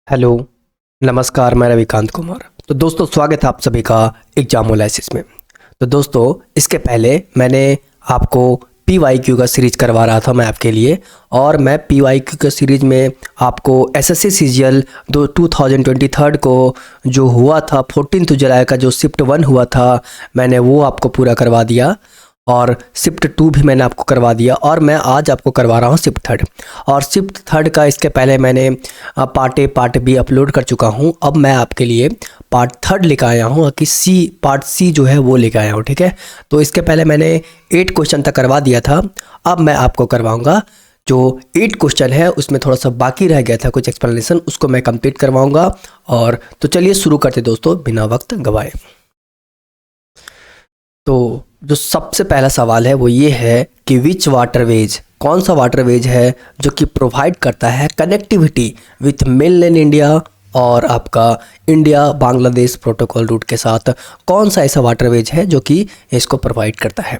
Hello, नमस्कार। मैं रविकांत कुमार। तो दोस्तों, स्वागत है आप सभी का एग्जामोलाइसिस में। तो दोस्तों, इसके पहले मैंने आपको PYQ का सीरीज करवा रहा था मैं आपके लिए, और मैं PYQ का सीरीज में आपको SSC CGL 2023 को जो हुआ था 14 जुलाई का जो शिफ्ट 1 हुआ था, मैंने वो आपको पूरा करवा दिया, और शिफ्ट 2 भी मैंने आपको करवा दिया, और मैं आज आपको करवा रहा हूँ शिफ्ट 3। और शिफ्ट 3 का इसके पहले मैंने part A part B upload कर चुका हूँ। अब मैं आपके लिए पार्ट 3 लेकर आया हूँ कि पार्ट C जो है वो लेकर आया हूँ। ठीक है, तो इसके पहले मैंने 8 क्वेश्चन तक करवा दिया था। अब मैं आपको करवाऊँगा जो 8 क्वेश्चन है, उसमें थोड़ा सा बाकी रह गया था कुछ एक्सप्लेनेशन, उसको मैं कंप्लीट करवाऊँगा। और तो चलिए शुरू करते दोस्तों, बिना वक्त गवाए। तो जो सबसे पहला सवाल है वो ये है कि विच वाटरवेज, कौन सा वाटरवेज है जो कि प्रोवाइड करता है कनेक्टिविटी विथ मेनलैंड इंडिया और आपका इंडिया बांग्लादेश प्रोटोकॉल रूट के साथ। कौन सा ऐसा वाटरवेज है जो कि इसको प्रोवाइड करता है?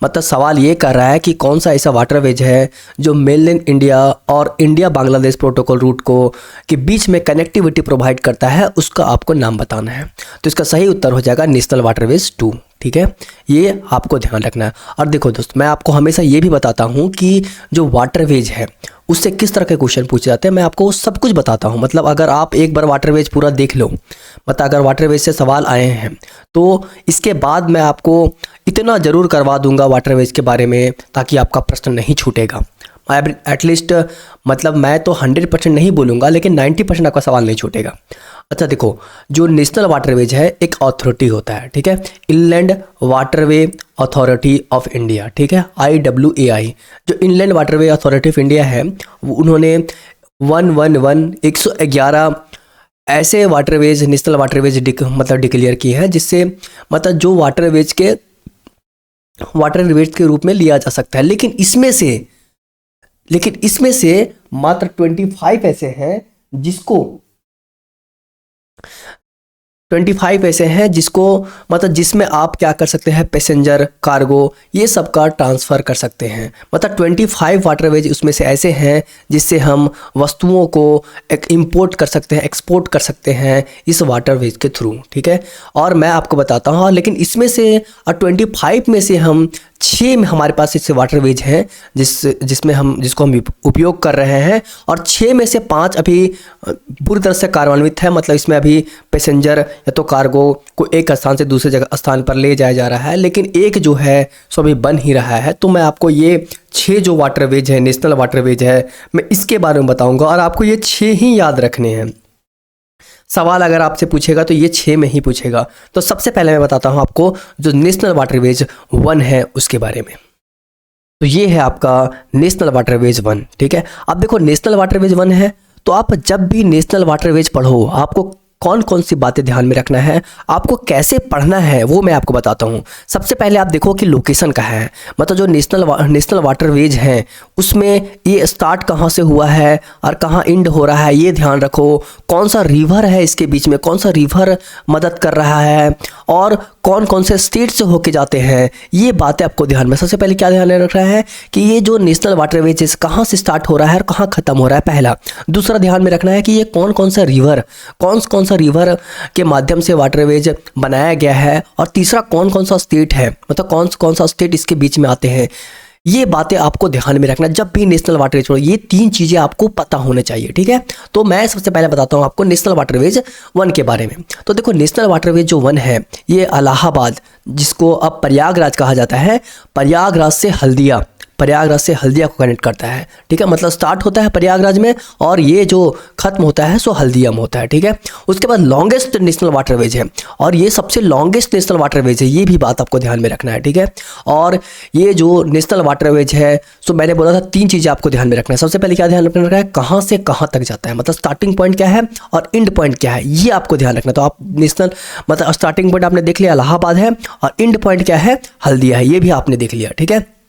मतलब सवाल ये कर रहा है कि कौन सा ऐसा वाटरवेज है जो मेनलैंड इंडिया और इंडिया बांग्लादेश प्रोटोकॉल रूट को के बीच में कनेक्टिविटी प्रोवाइड करता है, उसका आपको नाम बताना है। तो इसका सही उत्तर हो जाएगा नेशनल वाटरवेज 2। ठीक है, ये आपको ध्यान रखना है। और देखो दोस्त, मैं आपको हमेशा ये भी बताता हूँ कि जो वाटरवेज है उससे किस तरह के क्वेश्चन पूछे जाते हैं, मैं आपको सब कुछ बताता हूँ। मतलब अगर आप एक बार वाटरवेज पूरा देख लो, मतलब अगर वाटरवेज से सवाल आए हैं तो इसके बाद मैं आपको इतना ज़रूर करवा दूंगा वाटरवेज के बारे में ताकि आपका प्रश्न नहीं छूटेगा। एटलीस्ट मतलब मैं तो 100% नहीं बोलूँगा, लेकिन 90% आपका सवाल नहीं छूटेगा। अच्छा देखो, जो नेशनल वाटरवेज है एक अथॉरिटी होता है, ठीक है, inland waterway authority of India, ठीक है, IWAI। जो inland waterway authority of India है, उन्होंने 111 ऐसे वाटरवेज नेशनल वाटरवेज डिक्लेयर किए हैं, जिससे मतलब जो वाटरवेज के रूप में लिया जा सकता है। लेकिन इसमें से मात्र 25 ऐसे हैं जिसको मतलब जिसमें आप क्या कर सकते हैं, पैसेंजर, कार्गो, ये सब का ट्रांसफ़र कर सकते हैं। मतलब 25 वाटरवेज उसमें से ऐसे हैं जिससे हम वस्तुओं को इंपोर्ट कर सकते हैं, एक्सपोर्ट कर सकते हैं इस वाटरवेज के थ्रू। ठीक है, और मैं आपको बताता हूँ, लेकिन इसमें से 25 में से हम 6 में हमारे पास ऐसे वाटरवेज हैं जिसको हम उपयोग कर रहे हैं, और 6 में से 5 अभी पूरी तरह से कार्यान्वित है। मतलब इसमें अभी पैसेंजर या तो कार्गो को एक स्थान से दूसरे जगह स्थान पर ले जाया जा रहा है, लेकिन एक जो है सो अभी बन ही रहा है। तो मैं आपको ये 6 जो वाटरवेज है, नेशनल वाटरवेज है, मैं इसके बारे में बताऊंगा, और आपको ये 6 ही याद रखने हैं। सवाल अगर आपसे पूछेगा तो ये 6 में ही पूछेगा। तो सबसे पहले मैं बताता हूँ आपको जो नेशनल वाटरवेज 1 है उसके बारे में। तो ये है आपका नेशनल वाटरवेज 1। ठीक है, अब देखो नेशनल वाटरवेज 1 है, तो आप जब भी नेशनल वाटरवेज पढ़ो, आपको कौन कौन सी बातें ध्यान में रखना है, आपको कैसे पढ़ना है, वो मैं आपको बताता हूँ। सबसे पहले आप देखो कि लोकेशन कहाँ है। मतलब जो नेशनल वाटरवेज हैं उसमें ये स्टार्ट कहाँ से हुआ है और कहाँ एंड हो रहा है, ये ध्यान रखो। कौन सा रिवर है इसके बीच में, कौन सा रिवर मदद कर रहा है, और कौन कौन से स्टेट से होके जाते हैं, ये बातें आपको ध्यान में। सबसे पहले क्या ध्यान में रख रहा है कि ये जो नेशनल वाटरवेज कहाँ से स्टार्ट हो रहा है और कहाँ ख़त्म हो रहा है, पहला। दूसरा ध्यान में रखना है कि ये कौन कौन सा रिवर के माध्यम से वाटरवेज बनाया गया है, और तीसरा कौन कौन सा स्टेट है, मतलब कौन सा स्टेट इसके बीच में आते हैं। ये बातें आपको ध्यान में रखना जब भी नेशनल वाटरवेज छोड़ो, ये 3 चीज़ें आपको पता होने चाहिए। ठीक है, तो मैं सबसे पहले बताता हूँ आपको नेशनल वाटरवेज 1 के बारे में। तो देखो नेशनल वाटरवेज जो 1 है, ये इलाहाबाद, जिसको अब प्रयागराज कहा जाता है, प्रयागराज से हल्दिया को कनेक्ट करता है। ठीक है, मतलब स्टार्ट होता है प्रयागराज में और ये जो खत्म होता है सो हल्दिया में होता है। ठीक है, उसके बाद लॉन्गेस्ट नेशनल वाटरवेज है, और ये सबसे लॉन्गेस्ट नेशनल वाटरवेज है, ये भी बात आपको ध्यान में रखना है। ठीक है, और ये जो नेशनल वाटरवेज है, सो मैंने बोला था 3 चीज़ें आपको ध्यान में रखना है। सबसे पहले क्या ध्यान रखना है, कहाँ से कहाँ तक जाता है, मतलब स्टार्टिंग पॉइंट क्या है और एंड पॉइंट क्या है, ये आपको ध्यान रखना है। तो आप नेशनल मतलब स्टार्टिंग पॉइंट आपने देख लिया इलाहाबाद है, और एंड पॉइंट क्या है, हल्दिया है, ये भी आपने देख लिया। ठीक है,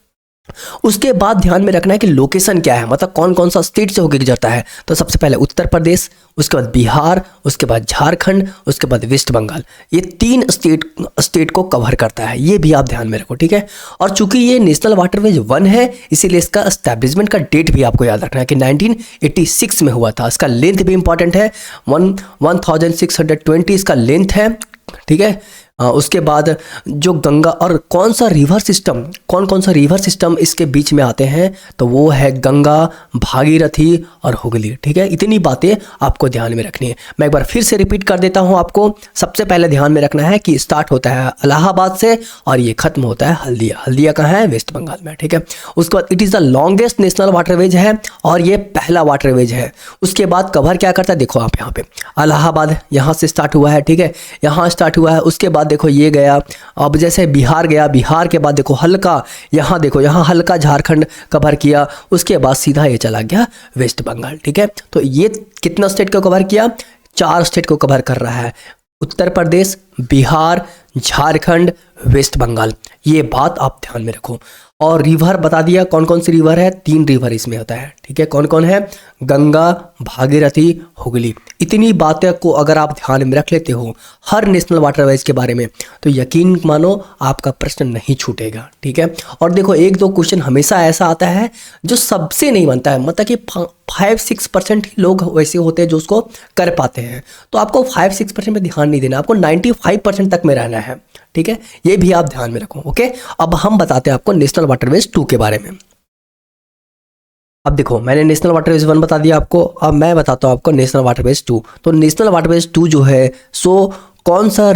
उसके बाद ध्यान में रखना है कि लोकेशन क्या है, मतलब कौन कौन सा स्टेट से होकर गुजरता है। तो सबसे पहले उत्तर प्रदेश, उसके बाद बिहार, उसके बाद झारखंड, उसके बाद वेस्ट बंगाल। ये 3 स्टेट को कवर करता है, ये भी आप ध्यान में रखो, ठीक है। और चूंकि ये नेशनल वाटरवेज 1 है, इसीलिए इसका एस्टैब्लिशमेंट का डेट भी आपको याद रखना है कि 1986 में हुआ था। इसका लेंथ भी इंपॉर्टेंट है, 1620 इसका लेंथ है, ठीक है। उसके बाद जो गंगा और कौन सा रिवर सिस्टम, कौन सा रिवर सिस्टम इसके बीच में आते हैं, तो वो है गंगा, भागीरथी और हुगली, ठीक है। इतनी बातें आपको ध्यान में रखनी है। मैं एक बार फिर से रिपीट कर देता हूँ आपको। सबसे पहले ध्यान में रखना है कि स्टार्ट होता है इलाहाबाद से और ये खत्म होता है हल्दिया। हल्दिया कहाँ है? वेस्ट बंगाल में, ठीक है। उसके बाद it is the longest national waterways है और ये पहला वाटरवेज है। उसके बाद कवर क्या करता है, देखो आप यहाँ पे इलाहाबाद यहाँ से स्टार्ट हुआ है, ठीक है, यहाँ स्टार्ट हुआ है। उसके बाद देखो ये गया, अब जैसे बिहार गया, बिहार के बाद देखो हल्का, यहाँ देखो यहाँ हल्का झारखंड कवर किया, उसके बाद सीधा ये चला गया वेस्ट बंगाल, ठीक है। तो ये कितना स्टेट को कवर किया? 4 स्टेट को कवर कर रहा है, उत्तर प्रदेश, बिहार, झारखंड, वेस्ट बंगाल। ये बात आप ध्यान में रखो। और रिवर बता दिया, कौन कौन सी रिवर है? 3 रिवर इसमें होता है, ठीक है। कौन कौन है? गंगा, भागीरथी, हुगली। इतनी बातें को अगर आप ध्यान में रख लेते हो हर नेशनल वाटरवेज के बारे में, तो यकीन मानो आपका प्रश्न नहीं छूटेगा, ठीक है। और देखो 1-2 क्वेश्चन हमेशा ऐसा आता है जो सबसे नहीं बनता है, मतलब कि 5-6% ही लोग वैसे होते हैं जो उसको कर पाते हैं। तो आपको 5-6% में ध्यान नहीं देना, आपको 95% तक में रहना है, ठीक है। ये भी आप ध्यान में रखो, ओके। अब हम बताते हैं आपको नेशनल वाटरवेज 2 के बारे में। अब देखो मैंने नेशनल वाटरवेज 1 बता दिया आपको, अब मैं बताता हूँ आपको नेशनल वाटरवेज 2। तो नेशनल वाटरवेज 2 जो है, सो कौन सा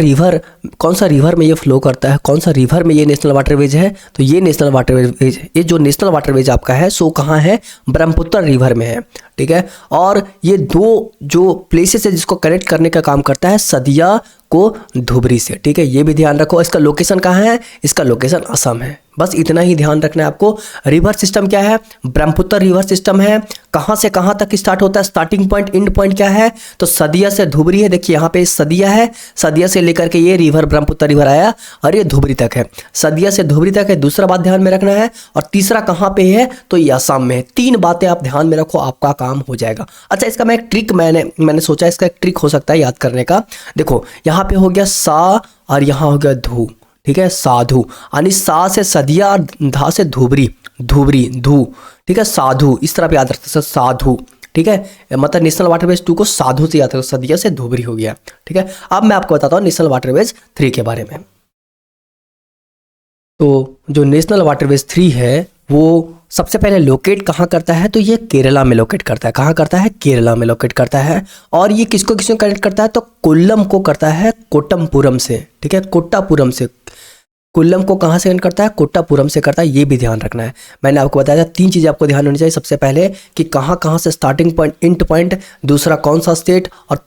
रिवर में ये फ्लो करता है, कौन सा रिवर में ये नेशनल वाटरवेज है? तो ये नेशनल वाटरवेज, ये जो नेशनल वाटरवेज आपका है सो कहाँ है? ब्रह्मपुत्र रिवर में है, ठीक है। और ये 2 जो प्लेसेस है जिसको कनेक्ट करने का काम करता है, सदिया को धुबरी से, ठीक है। ये भी ध्यान रखो। इसका लोकेशन कहाँ है? इसका लोकेशन असम है। बस इतना ही ध्यान रखना है आपको। रिवर सिस्टम क्या है? ब्रह्मपुत्र रिवर सिस्टम है। कहाँ से कहाँ तक स्टार्ट होता है? स्टार्टिंग पॉइंट, एंड पॉइंट क्या है? तो सदिया से धुबरी है। देखिए यहाँ पे सदिया है, सदिया से लेकर के ये रिवर ब्रह्मपुत्र रिवर आया और ये धुबरी तक है। सदिया से धुबरी तक है, दूसरा बात ध्यान में रखना है। और तीसरा कहाँ पे है? तो ये असम में है। 3 बातें आप ध्यान में रखो, आपका काम हो जाएगा। अच्छा, इसका मैं एक ट्रिक मैंने सोचा इसका एक ट्रिक हो सकता है याद करने का। देखो यहाँ पे हो गया सा और यहाँ हो गया धू, ठीक है, साधु, यानी सा से सदिया और धा से धुबरी, धुबरी धू, ठीक है, साधु। इस तरह याद रखते हैं, साधु, ठीक है। मतलब नेशनल वाटरवेज 2 को साधु से याद रखो, सदिया से धुबरी हो गया, ठीक है। अब मैं आपको बताता हूँ नेशनल वाटरवेज 3 के बारे में। तो जो नेशनल वाटरवेज 3 है वो सबसे पहले लोकेट कहाँ करता है? तो ये केरला में लोकेट करता है। कहाँ करता है? केरला में लोकेट करता है। और ये किसको किसको कनेक्ट करता है? तो कोल्लम को करता है कोट्टमपुरम से, ठीक है, कोट्टापुरम से। कोल्लम को कहाँ से कनेक्ट करता है? कोट्टापुरम से करता है। ये भी ध्यान रखना है। मैंने आपको बताया था 3 चीज़ें आपको ध्यान होनी चाहिए। सबसे पहले कि कहाँ कहाँ से स्टार्टिंग पॉइंट, एंड पॉइंट, दूसरा कौन सा स्टेट, और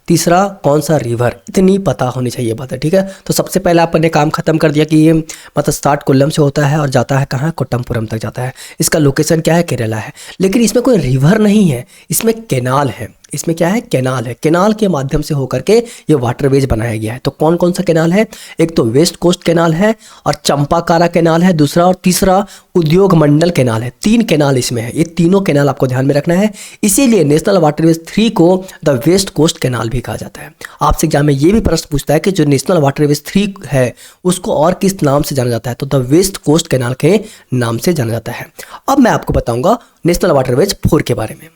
तीसरा कौन सा रिवर। इतनी पता होनी चाहिए बात है, ठीक है। तो सबसे पहले आपने काम खत्म कर दिया कि ये मतलब स्टार्ट कोल्लम से होता है और जाता है कहाँ? कोट्टमपुरम तक जाता है। इसका लोकेशन क्या है? केरला है। लेकिन इसमें कोई रिवर नहीं है, इसमें कैनाल है। इसमें क्या है? कैनाल है। कैनाल के माध्यम से होकर के ये वाटरवेज बनाया गया है। तो कौन कौन सा कैनाल है? एक तो वेस्ट कोस्ट कैनाल है और चंपाकारा कैनाल है दूसरा, और तीसरा उद्योग मंडल कैनाल है। 3 कैनाल इसमें है। ये तीनों कैनाल आपको ध्यान में रखना है। इसीलिए नेशनल वाटरवेज 3 को द वेस्ट कोस्ट कैनाल भी कहा जाता है। आपसे एग्जाम में ये भी प्रश्न पूछता है कि जो नेशनल वाटरवेज 3 है उसको और किस नाम से जाना जाता है? तो द वेस्ट कोस्ट कैनाल के नाम से जाना जाता है। अब मैं आपको बताऊंगा नेशनल वाटरवेज 4 के बारे में।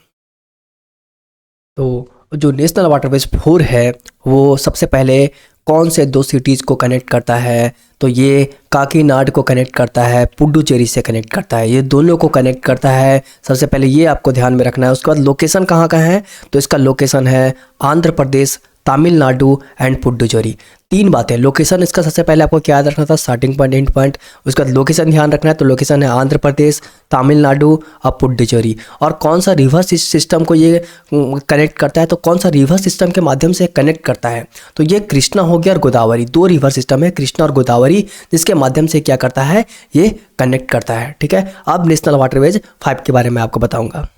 तो जो नेशनल वाटरवेज 4 है वो सबसे पहले कौन से 2 सिटीज़ को कनेक्ट करता है? तो ये काकीनाड को कनेक्ट करता है, पुडुचेरी से कनेक्ट करता है। ये दोनों को कनेक्ट करता है। सबसे पहले ये आपको ध्यान में रखना है। उसके बाद लोकेशन कहाँ का है? तो इसका लोकेशन है आंध्र प्रदेश, तमिलनाडु एंड पुडुचेरी। 3 बातें। लोकेशन इसका सबसे पहले आपको क्या याद रखना था? Starting point, and point. उसके बाद लोकेशन ध्यान रखना है। तो लोकेशन है आंध्र प्रदेश, तमिलनाडु और पुडुचेरी। और कौन सा रिवर सिस्टम को ये कनेक्ट करता है? तो कौन सा रिवर सिस्टम के माध्यम से कनेक्ट करता है? तो ये कृष्णा हो गया और गोदावरी। 2 रिवर सिस्टम है, कृष्णा और गोदावरी, जिसके माध्यम से क्या करता है? ये कनेक्ट करता है, ठीक है। अब नेशनल वाटरवेज 5 के बारे में आपको बताऊंगा।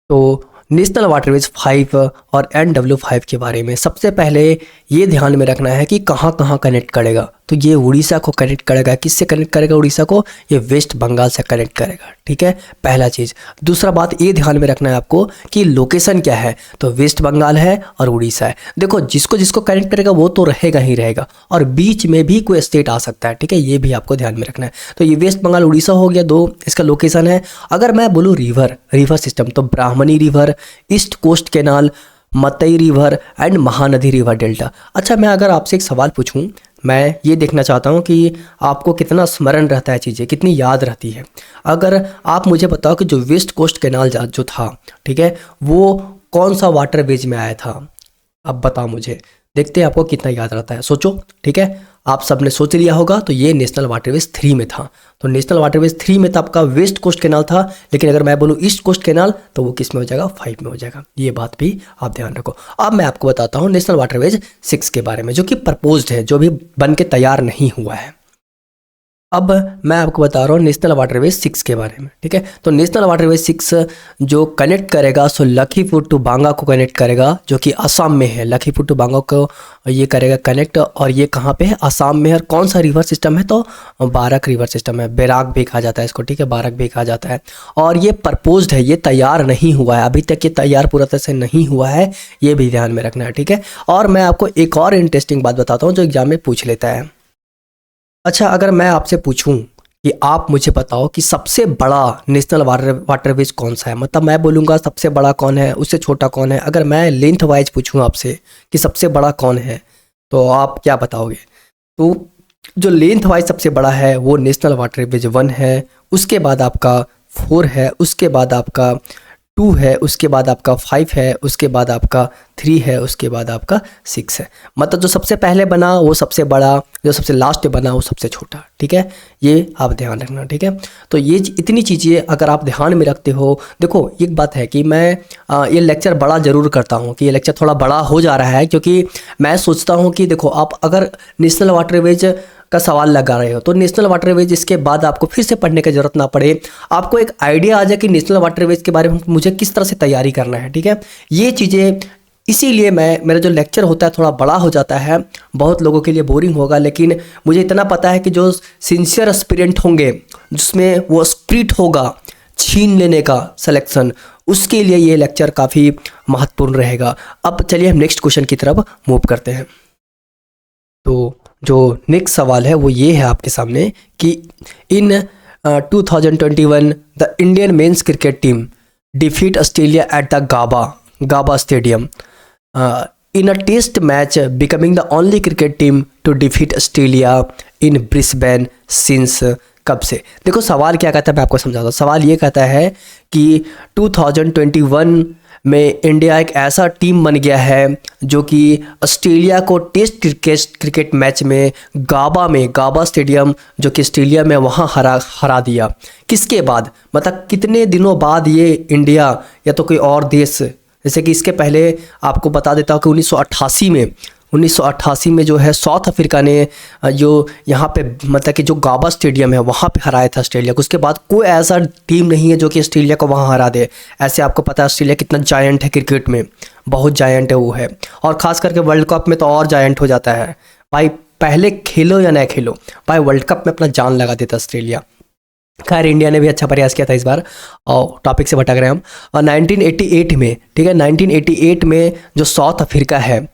तो नेशनल वाटरवेज 5 और NW5 के बारे में सबसे पहले ये ध्यान में रखना है कि कहाँ कहाँ कनेक्ट करेगा। तो ये उड़ीसा को कनेक्ट करेगा। किससे कनेक्ट करेगा उड़ीसा को? ये वेस्ट बंगाल से कनेक्ट करेगा, ठीक है, पहला चीज़। दूसरा बात ये ध्यान में रखना है आपको कि लोकेशन क्या है, तो वेस्ट बंगाल है और उड़ीसा है। देखो जिसको जिसको कनेक्ट करेगा वो तो रहेगा ही रहेगा, और बीच में भी कोई स्टेट आ सकता है, ठीक है, ये भी आपको ध्यान में रखना है। तो ये वेस्ट बंगाल उड़ीसा हो गया दो, इसका लोकेशन है। अगर मैं बोलूँ रिवर सिस्टम, तो Brahmani river, east coast canal, Matai river and Mahanadi river delta. अच्छा, मैं अगर आपसे एक सवाल पूछूं, मैं ये देखना चाहता हूँ कि आपको कितना स्मरण रहता है, चीज़ें कितनी याद रहती है। अगर आप मुझे बताओ कि जो वेस्ट कोस्ट कैनाल जो था, ठीक है, वो कौन सा वाटरवेज में आया था, अब बताओ मुझे, देखते हैं आपको कितना याद रहता है, सोचो, ठीक है। आप सबने सोच लिया होगा, तो ये नेशनल वाटरवेज 3 में था। तो नेशनल वाटरवेज 3 में तो आपका वेस्ट कोस्ट कैनाल था, लेकिन अगर मैं बोलूँ ईस्ट कोस्ट कैनाल तो वो किस में हो जाएगा? 5 में हो जाएगा। ये बात भी आप ध्यान रखो। अब मैं आपको बताता हूँ नेशनल वाटरवेज 6 के बारे में, जो कि प्रपोज्ड है, जो भी बन के तैयार नहीं हुआ है। अब मैं आपको बता रहा हूँ नेशनल वाटरवेज 6 के बारे में, ठीक है। तो नेशनल वाटरवेज 6 जो कनेक्ट करेगा, सो लखीमपुर टू बांगा को कनेक्ट करेगा, जो कि असम में है। लखीमपुर टू बांगा को ये करेगा कनेक्ट, और ये कहाँ पे है? असम में है। और कौन सा रिवर सिस्टम है? तो बारक रिवर सिस्टम है, बैराक भी कहा जाता है इसको, ठीक है, बारक भी कहा जाता है। और ये प्रपोज्ड है, ये तैयार नहीं हुआ है, अभी तक ये तैयार पूरा तरह से नहीं हुआ है, ये भी ध्यान में रखना है, ठीक है। और मैं आपको एक और इंटरेस्टिंग बात बताता हूँ जो एग्जाम में पूछ लेता है। अच्छा, अगर मैं आपसे पूछूं कि आप मुझे बताओ कि सबसे बड़ा नेशनल वाटरवेज कौन सा है, मतलब मैं बोलूँगा सबसे बड़ा कौन है, उससे छोटा कौन है। अगर मैं लेंथ वाइज पूछूं आपसे कि सबसे बड़ा कौन है, तो आप क्या बताओगे? तो जो लेंथ वाइज सबसे बड़ा है वो नेशनल वाटरवेज 1 है, उसके बाद आपका 4 है, उसके बाद आपका 2 है, उसके बाद आपका 5 है, उसके बाद आपका 3 है, उसके बाद आपका 6 है। मतलब जो सबसे पहले बना वो सबसे बड़ा, जो सबसे लास्ट में बना वो सबसे छोटा, ठीक है, ये आप ध्यान रखना, ठीक है। तो ये इतनी चीज़ें अगर आप ध्यान में रखते हो, देखो एक बात है कि मैं ये लेक्चर बड़ा ज़रूर करता हूँ, कि ये लेक्चर थोड़ा बड़ा हो जा रहा है, क्योंकि मैं सोचता हूँ कि देखो आप अगर नेशनल वाटरवेज का सवाल लगा रहे हो, तो नेशनल वाटरवेज इसके बाद आपको फिर से पढ़ने की जरूरत ना पड़े, आपको एक आइडिया आ जाए कि नेशनल वाटरवेज के बारे में मुझे किस तरह से तैयारी करना है, ठीक है। ये चीज़ें इसीलिए मेरा जो लेक्चर होता है थोड़ा बड़ा हो जाता है, बहुत लोगों के लिए बोरिंग होगा, लेकिन मुझे इतना पता है कि जो सिंसियर एस्पिरेंट होंगे, जिसमें वो स्पिरिट होगा छीन लेने का सिलेक्शन, उसके लिए ये लेक्चर काफ़ी महत्वपूर्ण रहेगा। अब चलिए हम नेक्स्ट क्वेश्चन की तरफ मूव करते हैं। तो जो नेक्स्ट सवाल है वो ये है आपके सामने कि in 2021 the Indian men's cricket team defeat Australia at the Gabba stadium in a test match, becoming the only cricket team to defeat Australia in Brisbane since. कब से? देखो सवाल क्या कहता है, मैं आपको समझाता हूँ। सवाल ये कहता है कि 2021 में इंडिया एक ऐसा टीम बन गया है जो कि ऑस्ट्रेलिया को टेस्ट क्रिकेट मैच में गाबा स्टेडियम, जो कि ऑस्ट्रेलिया में, वहाँ हरा दिया। किसके बाद, मतलब कितने दिनों बाद ये इंडिया या तो कोई और देश, जैसे कि इसके पहले आपको बता देता हूँ कि 1988 में जो है साउथ अफ्रीका ने जो यहाँ पे, मतलब कि जो गाबा स्टेडियम है वहाँ पे हराया था ऑस्ट्रेलिया को। उसके बाद कोई ऐसा टीम नहीं है जो कि ऑस्ट्रेलिया को वहाँ हरा दे। ऐसे आपको पता है ऑस्ट्रेलिया कितना जायंट है क्रिकेट में, बहुत जायंट है वो है, और ख़ास करके वर्ल्ड कप में तो और जायंट हो जाता है भाई। पहले खेलो या ना खेलो भाई, वर्ल्ड कप में अपना जान लगा देता ऑस्ट्रेलिया। खैर इंडिया ने भी अच्छा प्रयास किया था इस बार, और टॉपिक से भटक रहे हैं हम। और 1988 में, ठीक है, 1988 में जो साउथ अफ्रीका है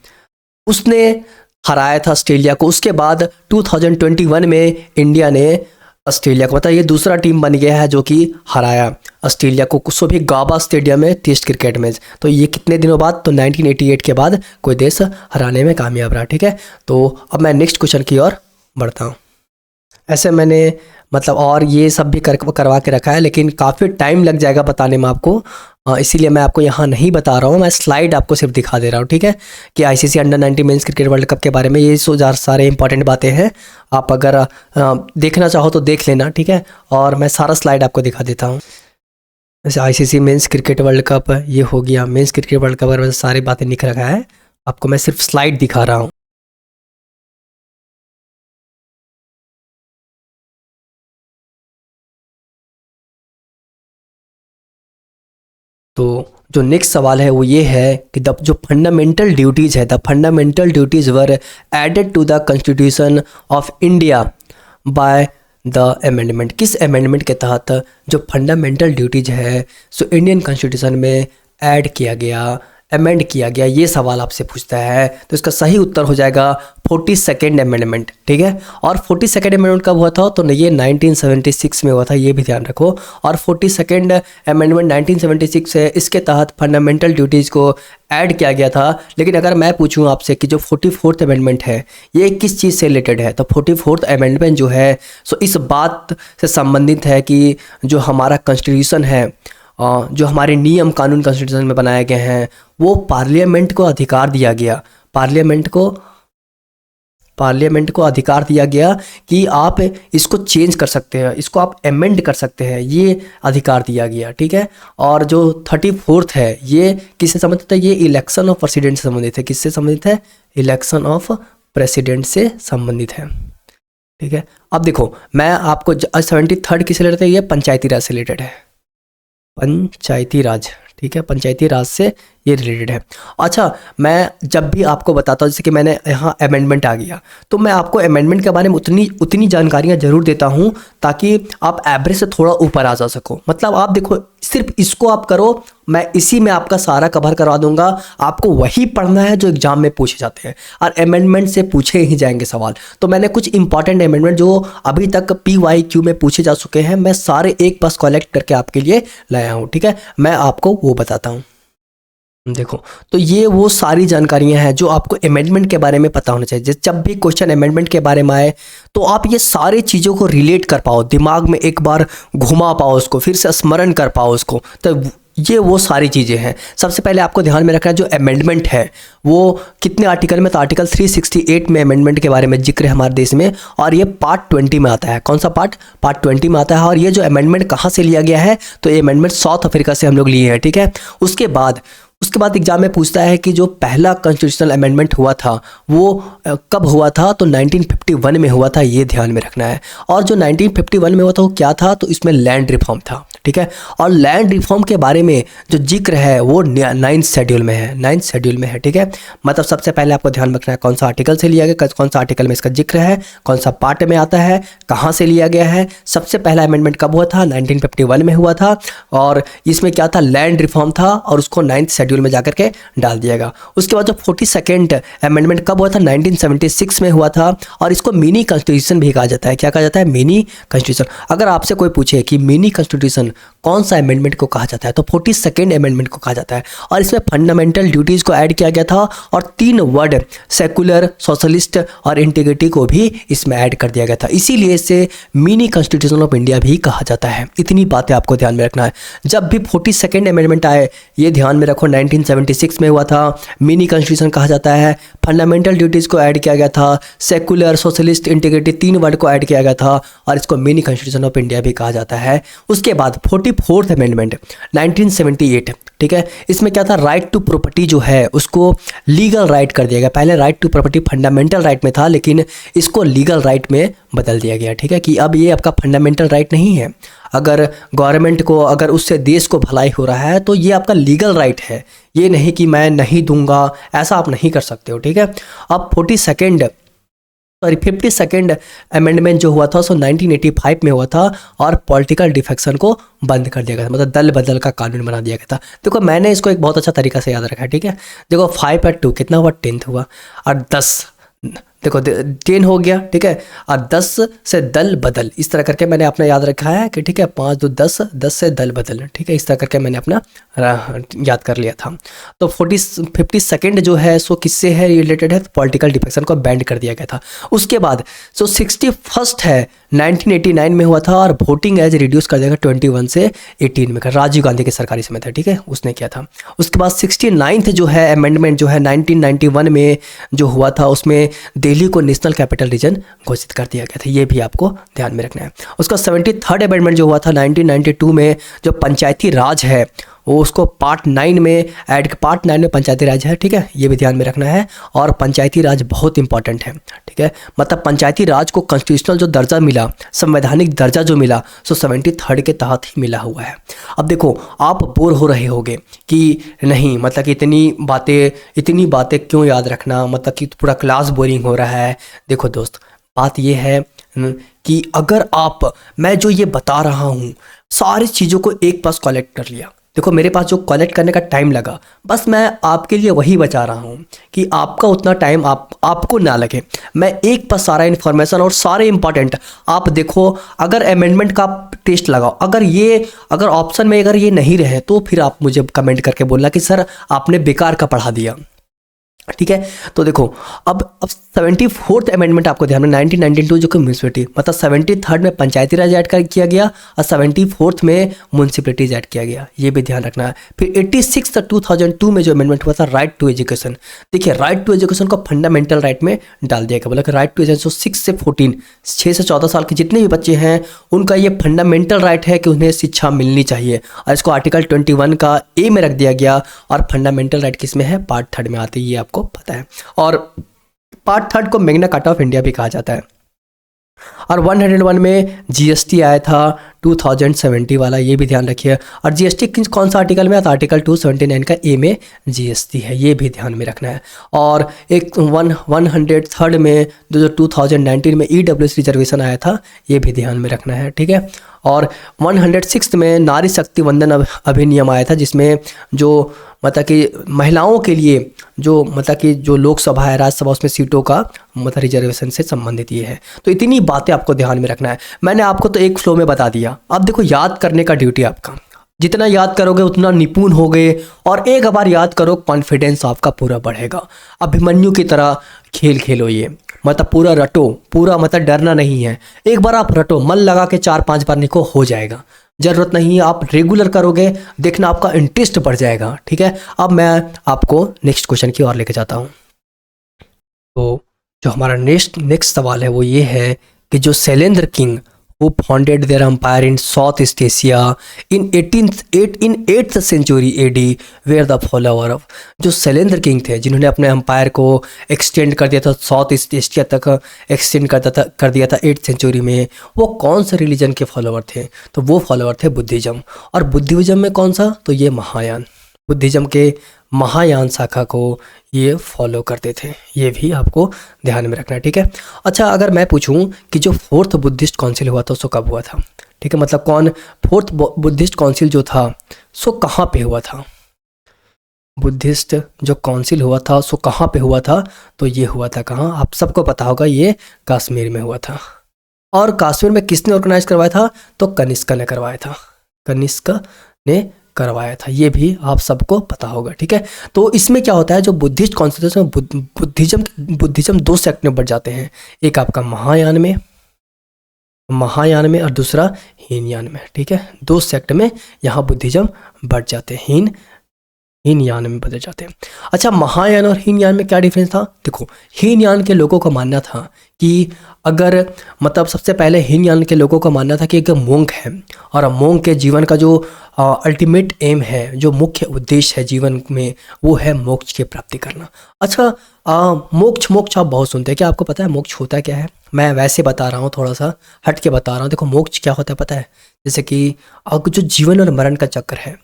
उसने हराया था ऑस्ट्रेलिया को। उसके बाद 2021 में इंडिया ने ऑस्ट्रेलिया को, मतलब ये दूसरा टीम बन गया है जो कि हराया ऑस्ट्रेलिया को, कुछ भी गाबा स्टेडियम में टेस्ट क्रिकेट मैच। तो ये कितने दिनों बाद, तो 1988 के बाद कोई देश हराने में कामयाब रहा, ठीक है। तो अब मैं नेक्स्ट क्वेश्चन की ओर बढ़ता हूँ। ऐसे मैंने मतलब और ये सब भी करवा के रखा है, लेकिन काफ़ी टाइम लग जाएगा बताने में आपको, इसीलिए मैं आपको यहाँ नहीं बता रहा हूँ, मैं स्लाइड आपको सिर्फ दिखा दे रहा हूँ, ठीक है, कि ICC under 90 men's cricket world cup के बारे में ये सारे इंपॉर्टेंट बातें हैं। आप अगर देखना चाहो तो देख लेना, ठीक है। और मैं सारा स्लाइड आपको दिखा देता हूँ। जैसे ICC men's cricket world cup ये हो गया, मेंस क्रिकेट वर्ल्ड कप में सारी बातें लिख रखा है, आपको मैं सिर्फ स्लाइड दिखा रहा हूँ। तो जो नेक्स्ट सवाल है वो ये है कि द जो फंडामेंटल ड्यूटीज़ है, the fundamental duties were added to the constitution of India by the amendment. किस अमेंडमेंट के तहत जो फंडामेंटल ड्यूटीज़ है सो इंडियन कॉन्स्टिट्यूशन में ऐड किया गया, अमेंड किया गया, ये सवाल आपसे पूछता है। तो इसका सही उत्तर हो जाएगा 42nd अमेंडमेंट, ठीक है। और 42nd अमेंडमेंट कब हुआ था? तो ये 1976 में हुआ था, ये भी ध्यान रखो। और 42nd अमेंडमेंट 1976 है, इसके तहत फंडामेंटल ड्यूटीज़ को ऐड किया गया था। लेकिन अगर मैं पूछूं आपसे कि जो 44th अमेंडमेंट है ये किस चीज़ से रिलेटेड है, तो 44th अमेंडमेंट जो है सो इस बात से संबंधित है कि जो हमारा कॉन्स्टिट्यूशन है, जो हमारे नियम कानून कॉन्स्टिट्यूशन में बनाए गए हैं, वो पार्लियामेंट को अधिकार दिया गया, पार्लियामेंट को अधिकार दिया गया कि आप इसको चेंज कर सकते हैं, इसको आप अमेंड कर सकते हैं, ये अधिकार दिया गया, ठीक है। और जो 34th है ये किससे संबंधित है? ये इलेक्शन ऑफ प्रेसिडेंट से संबंधित है। किससे संबंधित है? इलेक्शन ऑफ प्रेसिडेंट से संबंधित है, ठीक है। अब देखो मैं आपको 73rd किससे रिलेटेड है? ये पंचायती राज से रिलेटेड है, पंचायती राज, ठीक है, पंचायती राज से ये रिलेटेड है। अच्छा, मैं जब भी आपको बताता हूँ, जैसे कि मैंने यहाँ अमेंडमेंट आ गया, तो मैं आपको अमेंडमेंट के बारे में उतनी जानकारियाँ ज़रूर देता हूँ ताकि आप एवरेज से थोड़ा ऊपर आ जा सको। मतलब आप देखो सिर्फ इसको आप करो, मैं इसी में आपका सारा कवर करवा दूंगा। आपको वही पढ़ना है जो एग्जाम में पूछे जाते हैं, और अमेंडमेंट से पूछे ही जाएंगे सवाल। तो मैंने कुछ इंपॉर्टेंट अमेंडमेंट जो अभी तक PYQ में पूछे जा चुके हैं, मैं सारे एक पास कलेक्ट करके आपके लिए लाया हूँ, ठीक है। मैं आपको वो बताता हूँ। देखो, तो ये वो सारी जानकारियां हैं जो आपको अमेंडमेंट के बारे में पता होना चाहिए। जब भी क्वेश्चन अमेंडमेंट के बारे में आए तो आप ये सारी चीज़ों को रिलेट कर पाओ, दिमाग में एक बार घुमा पाओ उसको, फिर से स्मरण कर पाओ उसको। तो ये वो सारी चीज़ें हैं। सबसे पहले आपको ध्यान में रखना है जो अमेंडमेंट है वो कितने आर्टिकल में, तो आर्टिकल 368 में अमेंडमेंट के बारे में जिक्र है हमारे देश में, और ये पार्ट 20 में आता है। कौन सा पार्ट? पार्ट 20 में आता है। और ये जो अमेंडमेंट कहाँ से लिया गया है, तो ये अमेंडमेंट साउथ अफ्रीका से हम लोग लिए हैं, ठीक है। उसके बाद एग्जाम में पूछता है कि जो पहला कॉन्स्टिट्यूशनल अमेंडमेंट हुआ था वो कब हुआ था, तो 1951 में हुआ था, ये ध्यान में रखना है। और जो 1951 में हुआ था वो क्या था, तो इसमें लैंड रिफॉर्म था, ठीक है। और लैंड रिफॉर्म के बारे में जो जिक्र है वो 9th शेड्यूल में है, 9th शेड्यूल में है, ठीक है। मतलब सबसे पहले आपको ध्यान रखना है कौन सा आर्टिकल से लिया गया, कौन सा आर्टिकल में इसका जिक्र है, कौन सा पार्ट में आता है, कहाँ से लिया गया है। सबसे पहला अमेंडमेंट कब हुआ था? 1951 में हुआ था। और इसमें क्या था? लैंड रिफॉर्म था, और उसको 9th शेड्यूल में जाकर के डाल दिया गया। उसके बाद जो 42nd अमेंडमेंट कब हुआ था? 1976 में हुआ था, और इसको मिनी कॉन्स्टिट्यूशन भी कहा जाता है। क्या कहा जाता है? Mini constitution. अगर आपसे कोई पूछे कि मिनी कॉन्स्टिट्यूशन कौन सा अमेंडमेंट को कहा जाता है, तो 42nd अमेंडमेंट को कहा जाता है। और इसमें फंडामेंटल ड्यूटीज़ को ऐड किया गया था, और 3 वर्ड सेकुलर, सोशलिस्ट और इंटीग्रिटी को भी इसमें ऐड कर दिया गया था। इसीलिए इसे मिनी कॉन्स्टिट्यूशन ऑफ इंडिया भी कहा जाता है। इतनी बातें आपको ध्यान में रखना है। जब भी 42nd अमेंडमेंट आए ये ध्यान में रखो, 1976 में हुआ था, मिनी कॉन्स्टिट्यूशन कहा जाता है। फंडामेंटल ड्यूटीज़ को ऐड किया गया था, सेकुलर, सोशलिस्ट, इंटीग्रिटी 3 वर्ड को ऐड किया गया था, और इसको मिनी कॉन्स्टिट्यूशन ऑफ इंडिया भी कहा जाता है। उसके बाद 44th अमेंडमेंट 1978, ठीक है। इसमें क्या था? राइट टू प्रॉपर्टी जो है उसको लीगल राइट कर दिया गया। पहले right to property fundamental right में था, लेकिन इसको लीगल राइट में बदल दिया गया, ठीक है। कि अब ये आपका फंडामेंटल राइट नहीं है। अगर गवर्नमेंट को, अगर उससे देश को भलाई हो रहा है तो ये आपका लीगल राइट है, ये नहीं कि मैं नहीं दूंगा, ऐसा आप नहीं कर सकते हो, ठीक है। अब 52nd अमेंडमेंट जो हुआ था सो 1985 में हुआ था, और पॉलिटिकल डिफेक्शन को बंद कर दिया गया था, मतलब दल बदल का कानून बना दिया गया था। देखो मैंने इसको एक बहुत अच्छा तरीका से याद रखा है, ठीक है। देखो 5 और 2 कितना हुआ? 10th हुआ। और 10, देखो 10 हो गया, ठीक है। और 10 से दल बदल, इस तरह करके मैंने अपना याद रखा है कि ठीक है 5 2 10, 10 से दल बदल, ठीक है। इस तरह करके मैंने अपना याद कर लिया था। तो 52nd जो है सो किससे है रिलेटेड है? पॉलिटिकल डिफेक्शन को बैंड कर दिया गया था। उसके बाद 61st है 1989 में हुआ था, और वोटिंग एज रिड्यूस कर दिया गया 21 से 18 में कर, राजीव गांधी के सरकारी समय था, ठीक है, उसने किया था। उसके बाद 69th जो है अमेंडमेंट जो है 1991 में जो हुआ था, उसमें दिल्ली को नेशनल कैपिटल रीजन घोषित कर दिया गया था, ये भी आपको ध्यान में रखना है। उसका 73rd अमेंडमेंट जो हुआ था 1992 में, जो पंचायती राज है वो उसको पार्ट 9 में ऐड, पार्ट 9 में पंचायती राज है, ठीक है, ये भी ध्यान में रखना है। और पंचायती राज बहुत इंपॉर्टेंट है, ठीक है, मतलब पंचायती राज को कॉन्स्टिट्यूशनल जो दर्जा मिला, संवैधानिक दर्जा जो मिला, सो 73 के तहत ही मिला हुआ है। अब देखो आप बोर हो रहे होगे कि नहीं, मतलब कि इतनी बातें क्यों याद रखना, मतलब कि पूरा क्लास बोरिंग हो रहा है। देखो दोस्त, बात ये है कि अगर मैं जो ये बता रहा हूँ सारी चीज़ों को एक पास कलेक्ट कर लिया, देखो मेरे पास जो कलेक्ट करने का टाइम लगा, बस मैं आपके लिए वही बचा रहा हूँ कि आपका उतना टाइम आपको ना लगे। मैं एक पास सारा इन्फॉर्मेशन और सारे इंपॉर्टेंट आप देखो। अगर अमेंडमेंट का टेस्ट लगाओ, अगर ऑप्शन में अगर ये नहीं रहे तो फिर आप मुझे कमेंट करके बोलना कि सर आपने बेकार का पढ़ा दिया, ठीक है। तो देखो अब 74th अमेंडमेंट आपको ध्यान में, 1992 जो कि म्यूनसिपलिटी, मतलब 73rd में पंचायती राज ऐड किया गया और 74th में म्यूनसिपलिटीज ऐड किया गया, ये भी ध्यान रखना है। फिर 86 2002 में जो अमेंडमेंट हुआ था, राइट टू एजुकेशन, देखिए राइट टू एजुकेशन को फंडामेंटल राइट में डाल दिया गया, बोला कि राइट टू एजुकेशन 6 से 14 साल के जितने भी बच्चे हैं उनका ये फंडामेंटल राइट है कि उन्हें शिक्षा मिलनी चाहिए, और इसको आर्टिकल 21 का ए में रख दिया गया। और फंडामेंटल राइट किस में है, पार्ट 3 में आती है, ये आपको पता है। और पार्ट 3 को मैग्ना कार्टा ऑफ इंडिया भी कहा जाता है। और 101 में जीएसटी आया था 2070 वाला, ये भी ध्यान रखिए। और जीएसटी कौन सा आर्टिकल में, आर्टिकल 279 का ए में जीएसटी है, ये भी ध्यान में रखना है। और एक 103rd में जो 2019 में ईडब्ल्यूएस रिजर्वेशन आया था, ये भी ध्यान में रखना है, ठीक है। और 106 में नारी शक्ति वंदन अधिनियम आया था, जिसमें जो मतलब कि महिलाओं के लिए जो मतलब कि जो लोकसभा है, राज्यसभा, उसमें सीटों का मतलब रिजर्वेशन से संबंधित ये है। तो इतनी बातें आपको ध्यान में रखना है। मैंने आपको तो एक फ्लो में बता दिया, अब देखो याद करने का ड्यूटी आपका, जितना याद करोगे उतना निपुण होगे, और एक बार याद करो कॉन्फिडेंस आपका पूरा बढ़ेगा। अभिमन्यु की तरह खेल खेलो, ये मतलब पूरा रटो, पूरा मतलब डरना नहीं है। एक बार आप रटो, मन लगा के 4-5 बार निको, हो जाएगा। जरूरत नहीं है, आप रेगुलर करोगे, देखना आपका इंटरेस्ट बढ़ जाएगा, ठीक है। अब मैं आपको नेक्स्ट क्वेश्चन की ओर लेके जाता हूँ। तो जो हमारा नेक्स्ट सवाल है वो ये है कि जो Shailendra king who founded their empire in Southeast Asia in 8th century AD were the follower of, जो शैलेंद्र किंग थे जिन्होंने अपने एम्पायर को एक्सटेंड कर दिया था, साउथ ईस्ट एशिया तक एक्सटेंड कर दिया था 8th सेंचुरी में, वो कौन से रिलीजन के फॉलोवर थे? तो वो फॉलोवर थे बुद्धिज़्म। और बुद्धिज़्म में कौन सा? तो ये महायान, बुद्धिज़्म के महायान शाखा को ये फॉलो करते थे, ये भी आपको ध्यान में रखना है, ठीक है। अच्छा, अगर मैं पूछूं कि जो 4th बुद्धिस्ट काउंसिल हुआ था सो कब हुआ था, ठीक है, मतलब कौन 4th बुद्धिस्ट काउंसिल जो था सो कहाँ पे हुआ था? बुद्धिस्ट जो काउंसिल हुआ था सो कहाँ पे हुआ था? तो ये हुआ था कहाँ? आप सबको पता होगा, ये कश्मीर में हुआ था। और कश्मीर में किसने ऑर्गेनाइज करवाया था? तो कनिष्क ने करवाया था, कनिष्क ने करवाया था, ये भी आप सबको पता होगा, ठीक है। तो इसमें क्या होता है, जो बुद्धिस्ट कॉन्स्टिट्यूशन बुद्धिज्म 2 सेक्ट में बढ़ जाते हैं, एक आपका महायान में और दूसरा हीनयान में, ठीक है। 2 सेक्ट में यहाँ बुद्धिज्म बढ़ जाते हैं, हीनयान में बदल जाते हैं। अच्छा, महायान और हीनयान में क्या डिफरेंस था? देखो, हीनयान के लोगों का मानना था कि अगर मतलब सबसे पहले हीनयान के लोगों का मानना था कि एक मोंक है, और मोंक के जीवन का जो अल्टीमेट एम है, जो मुख्य उद्देश्य है जीवन में, वो है मोक्ष की प्राप्ति करना। अच्छा, मोक्ष आप बहुत सुनते हैं, क्या आपको पता है मोक्ष होता क्या है? मैं वैसे बता रहा हूँ, थोड़ा सा हट के बता रहा हूँ। देखो, मोक्ष क्या होता है पता है? जैसे कि जो जीवन और मरण का चक्र है,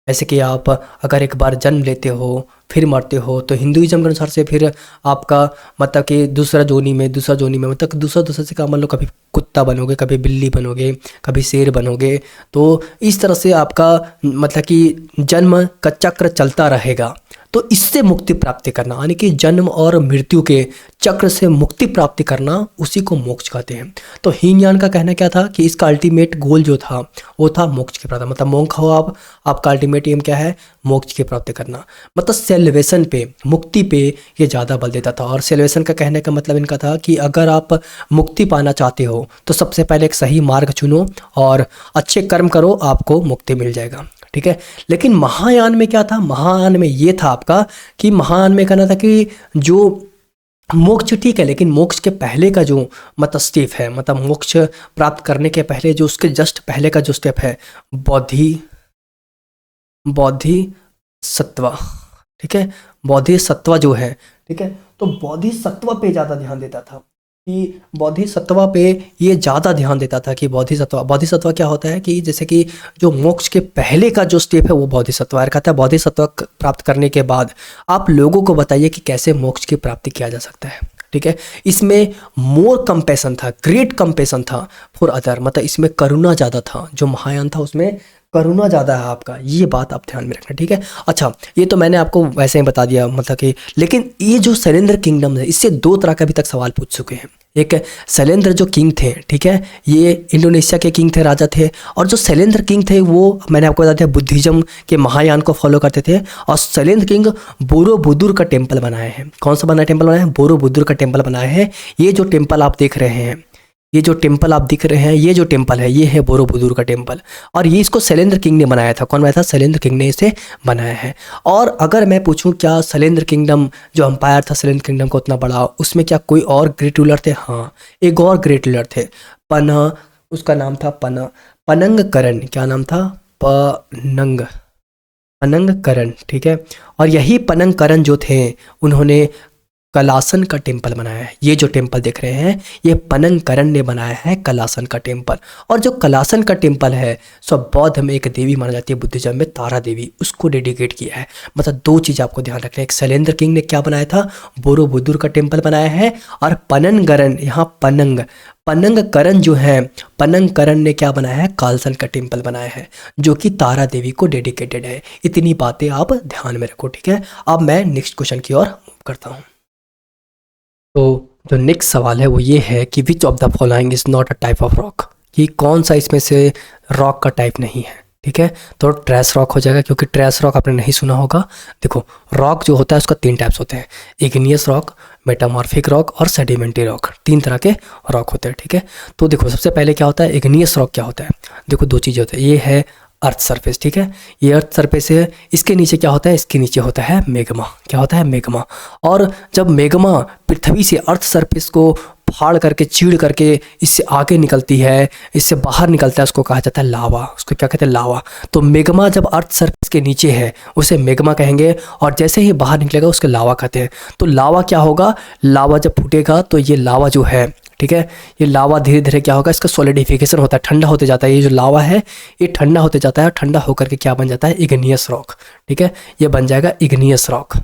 जैसे कि आप अगर एक बार जन्म लेते हो फिर मरते हो, तो हिंदुइज्म के अनुसार से फिर आपका मतलब कि दूसरा जोनी में मतलब दूसरा से का मान लो, कभी कुत्ता बनोगे, कभी बिल्ली बनोगे, कभी शेर बनोगे। तो इस तरह से आपका मतलब कि जन्म का चक्र चलता रहेगा। तो इससे मुक्ति प्राप्ति करना, यानी कि जन्म और मृत्यु के चक्र से मुक्ति प्राप्ति करना, उसी को मोक्ष कहते हैं। तो हीनयान का कहना क्या था कि इसका अल्टीमेट गोल जो था वो था मोक्ष की प्राप्ति, मतलब मोंक हो आपका अल्टीमेट एम क्या है? मोक्ष की प्राप्ति करना, मतलब सेल्वेशन पे, मुक्ति पे ये ज़्यादा बल देता था। और सेल्वेशन का कहने का मतलब इनका था कि अगर आप मुक्ति पाना चाहते हो तो सबसे पहले एक सही मार्ग चुनो और अच्छे कर्म करो, आपको मुक्ति मिल जाएगा, ठीक है। लेकिन महायान में क्या था? महायान में ये था आपका कि महायान में कहना था कि जो मोक्ष ठीक है, लेकिन मोक्ष के पहले का जो मतलब स्टेप है, मतलब मोक्ष प्राप्त करने के पहले जो उसके जस्ट पहले का जो स्टेप है, बोधिसत्व, ठीक है, बोधिसत्व जो है, ठीक है, तो बोधिसत्व पे ज़्यादा ध्यान देता था कि बोधिसत्व पे ये ज़्यादा ध्यान देता था कि बोधिसत्व क्या होता है कि जैसे कि जो मोक्ष के पहले का जो स्टेप है वो बोधिसत्व है। कहता है बोधिसत्व प्राप्त करने के बाद आप लोगों को बताइए कि कैसे मोक्ष की प्राप्ति किया जा सकता है, ठीक है। इसमें मोर कंपेशन था, ग्रेट कंपेशन था फॉर अदर, मतलब इसमें करुणा ज़्यादा था, जो महायान था उसमें करुणा ज़्यादा है आपका, ये बात आप ध्यान में रखना, ठीक है। अच्छा, ये तो मैंने आपको वैसे ही बता दिया, मतलब कि लेकिन ये जो शैलेंद्र किंगडम है इससे दो तरह का अभी तक सवाल पूछ चुके हैं। एक शैलेंद्र जो किंग थे, ठीक है, ये इंडोनेशिया के किंग थे, राजा थे, और जो शैलेंद्र किंग थे वो मैंने आपको बता दिया बुद्धिज्म के महायान को फॉलो करते थे। और शैलेंद्र किंग बोरोबुदुर का टेम्पल बनाए हैं। कौन सा टेम्पल बनाया है? बोरोबुदुर का टेम्पल बनाया है। ये जो टेम्पल आप देख रहे हैं, ये जो टेम्पल आप दिख रहे हैं, ये जो टेम्पल है ये है बोरोबुदुर का टेम्पल, और ये इसको शैलेंद्र किंग ने बनाया था। कौन बनाया था? शैलेंद्र किंग ने इसे बनाया है। और अगर मैं पूछूं क्या शैलेंद्र किंगडम जो एम्पायर था शैलेंद्र किंगडम को उतना बड़ा, उसमें क्या कोई और ग्रेट रूलर थे? हाँ, एक और ग्रेट रूलर थे, उसका नाम था पनंगकरण। क्या नाम था? पनंगकरण, ठीक है। और यही पनंगकरण जो थे उन्होंने कलासन का टेम्पल बनाया है। ये जो टेम्पल देख रहे हैं ये पनंगकरण ने बनाया है, कलासन का टेम्पल। और जो कलासन का टेम्पल है सो बौद्ध में एक देवी माना जाती है, बुद्धिज्म में तारा देवी, उसको डेडिकेट किया है। मतलब दो चीज़ आपको ध्यान रखना है, एक शैलेंद्र किंग ने क्या बनाया था? बोरोबुदुर का टेम्पल बनाया है, और पनंगकरण, यहाँ पनंगकरण जो है, पनंगकरण ने क्या बनाया है? कालसन का टेम्पल बनाया है जो कि तारा देवी को डेडिकेटेड है। इतनी बातें आप ध्यान में रखो, ठीक है। अब मैं नेक्स्ट क्वेश्चन की ओर मूव करता हूँ। तो जो नेक्स्ट सवाल है वो ये है कि which of the following is not a type of rock, कि कौन सा इसमें से रॉक का टाइप नहीं है, ठीक है। तो ट्रेस रॉक हो जाएगा, क्योंकि ट्रेस रॉक आपने नहीं सुना होगा। देखो, रॉक जो होता है उसका तीन टाइप्स होते हैं, इग्नियस रॉक, मेटामॉर्फिक रॉक और सेडिमेंट्री रॉक। तीन तरह के रॉक होते हैं, ठीक है। तो देखो, सबसे पहले क्या होता है? इग्नियस रॉक क्या होता है? देखो, दो चीज़ें होती है, ये है अर्थ सरफेस, ठीक है, ये अर्थ सरफेस है। इसके नीचे क्या होता है? इसके नीचे होता है मेगमा। क्या होता है? मेगमा। और जब मेगमा पृथ्वी से अर्थ सरफेस को फाड़ करके, चीड़ करके इससे आगे निकलती है, इससे बाहर निकलता है, उसको कहा जाता है लावा। उसको क्या कहते हैं? लावा। तो मेगमा जब अर्थ सरफेस के नीचे है उसे मेगमा कहेंगे, और जैसे ही बाहर निकलेगा उसके लावा कहते हैं। तो लावा क्या होगा? लावा जब फूटेगा तो ये लावा जो है, ठीक है, ये लावा धीरे धीरे क्या होगा? इसका सॉलिडिफिकेशन होता है, ठंडा होते जाता है। ये जो लावा है ये ठंडा होते जाता है, ठंडा होकर के क्या बन जाता है? इग्नियस रॉक, ठीक है, ये बन जाएगा इग्नियस रॉक,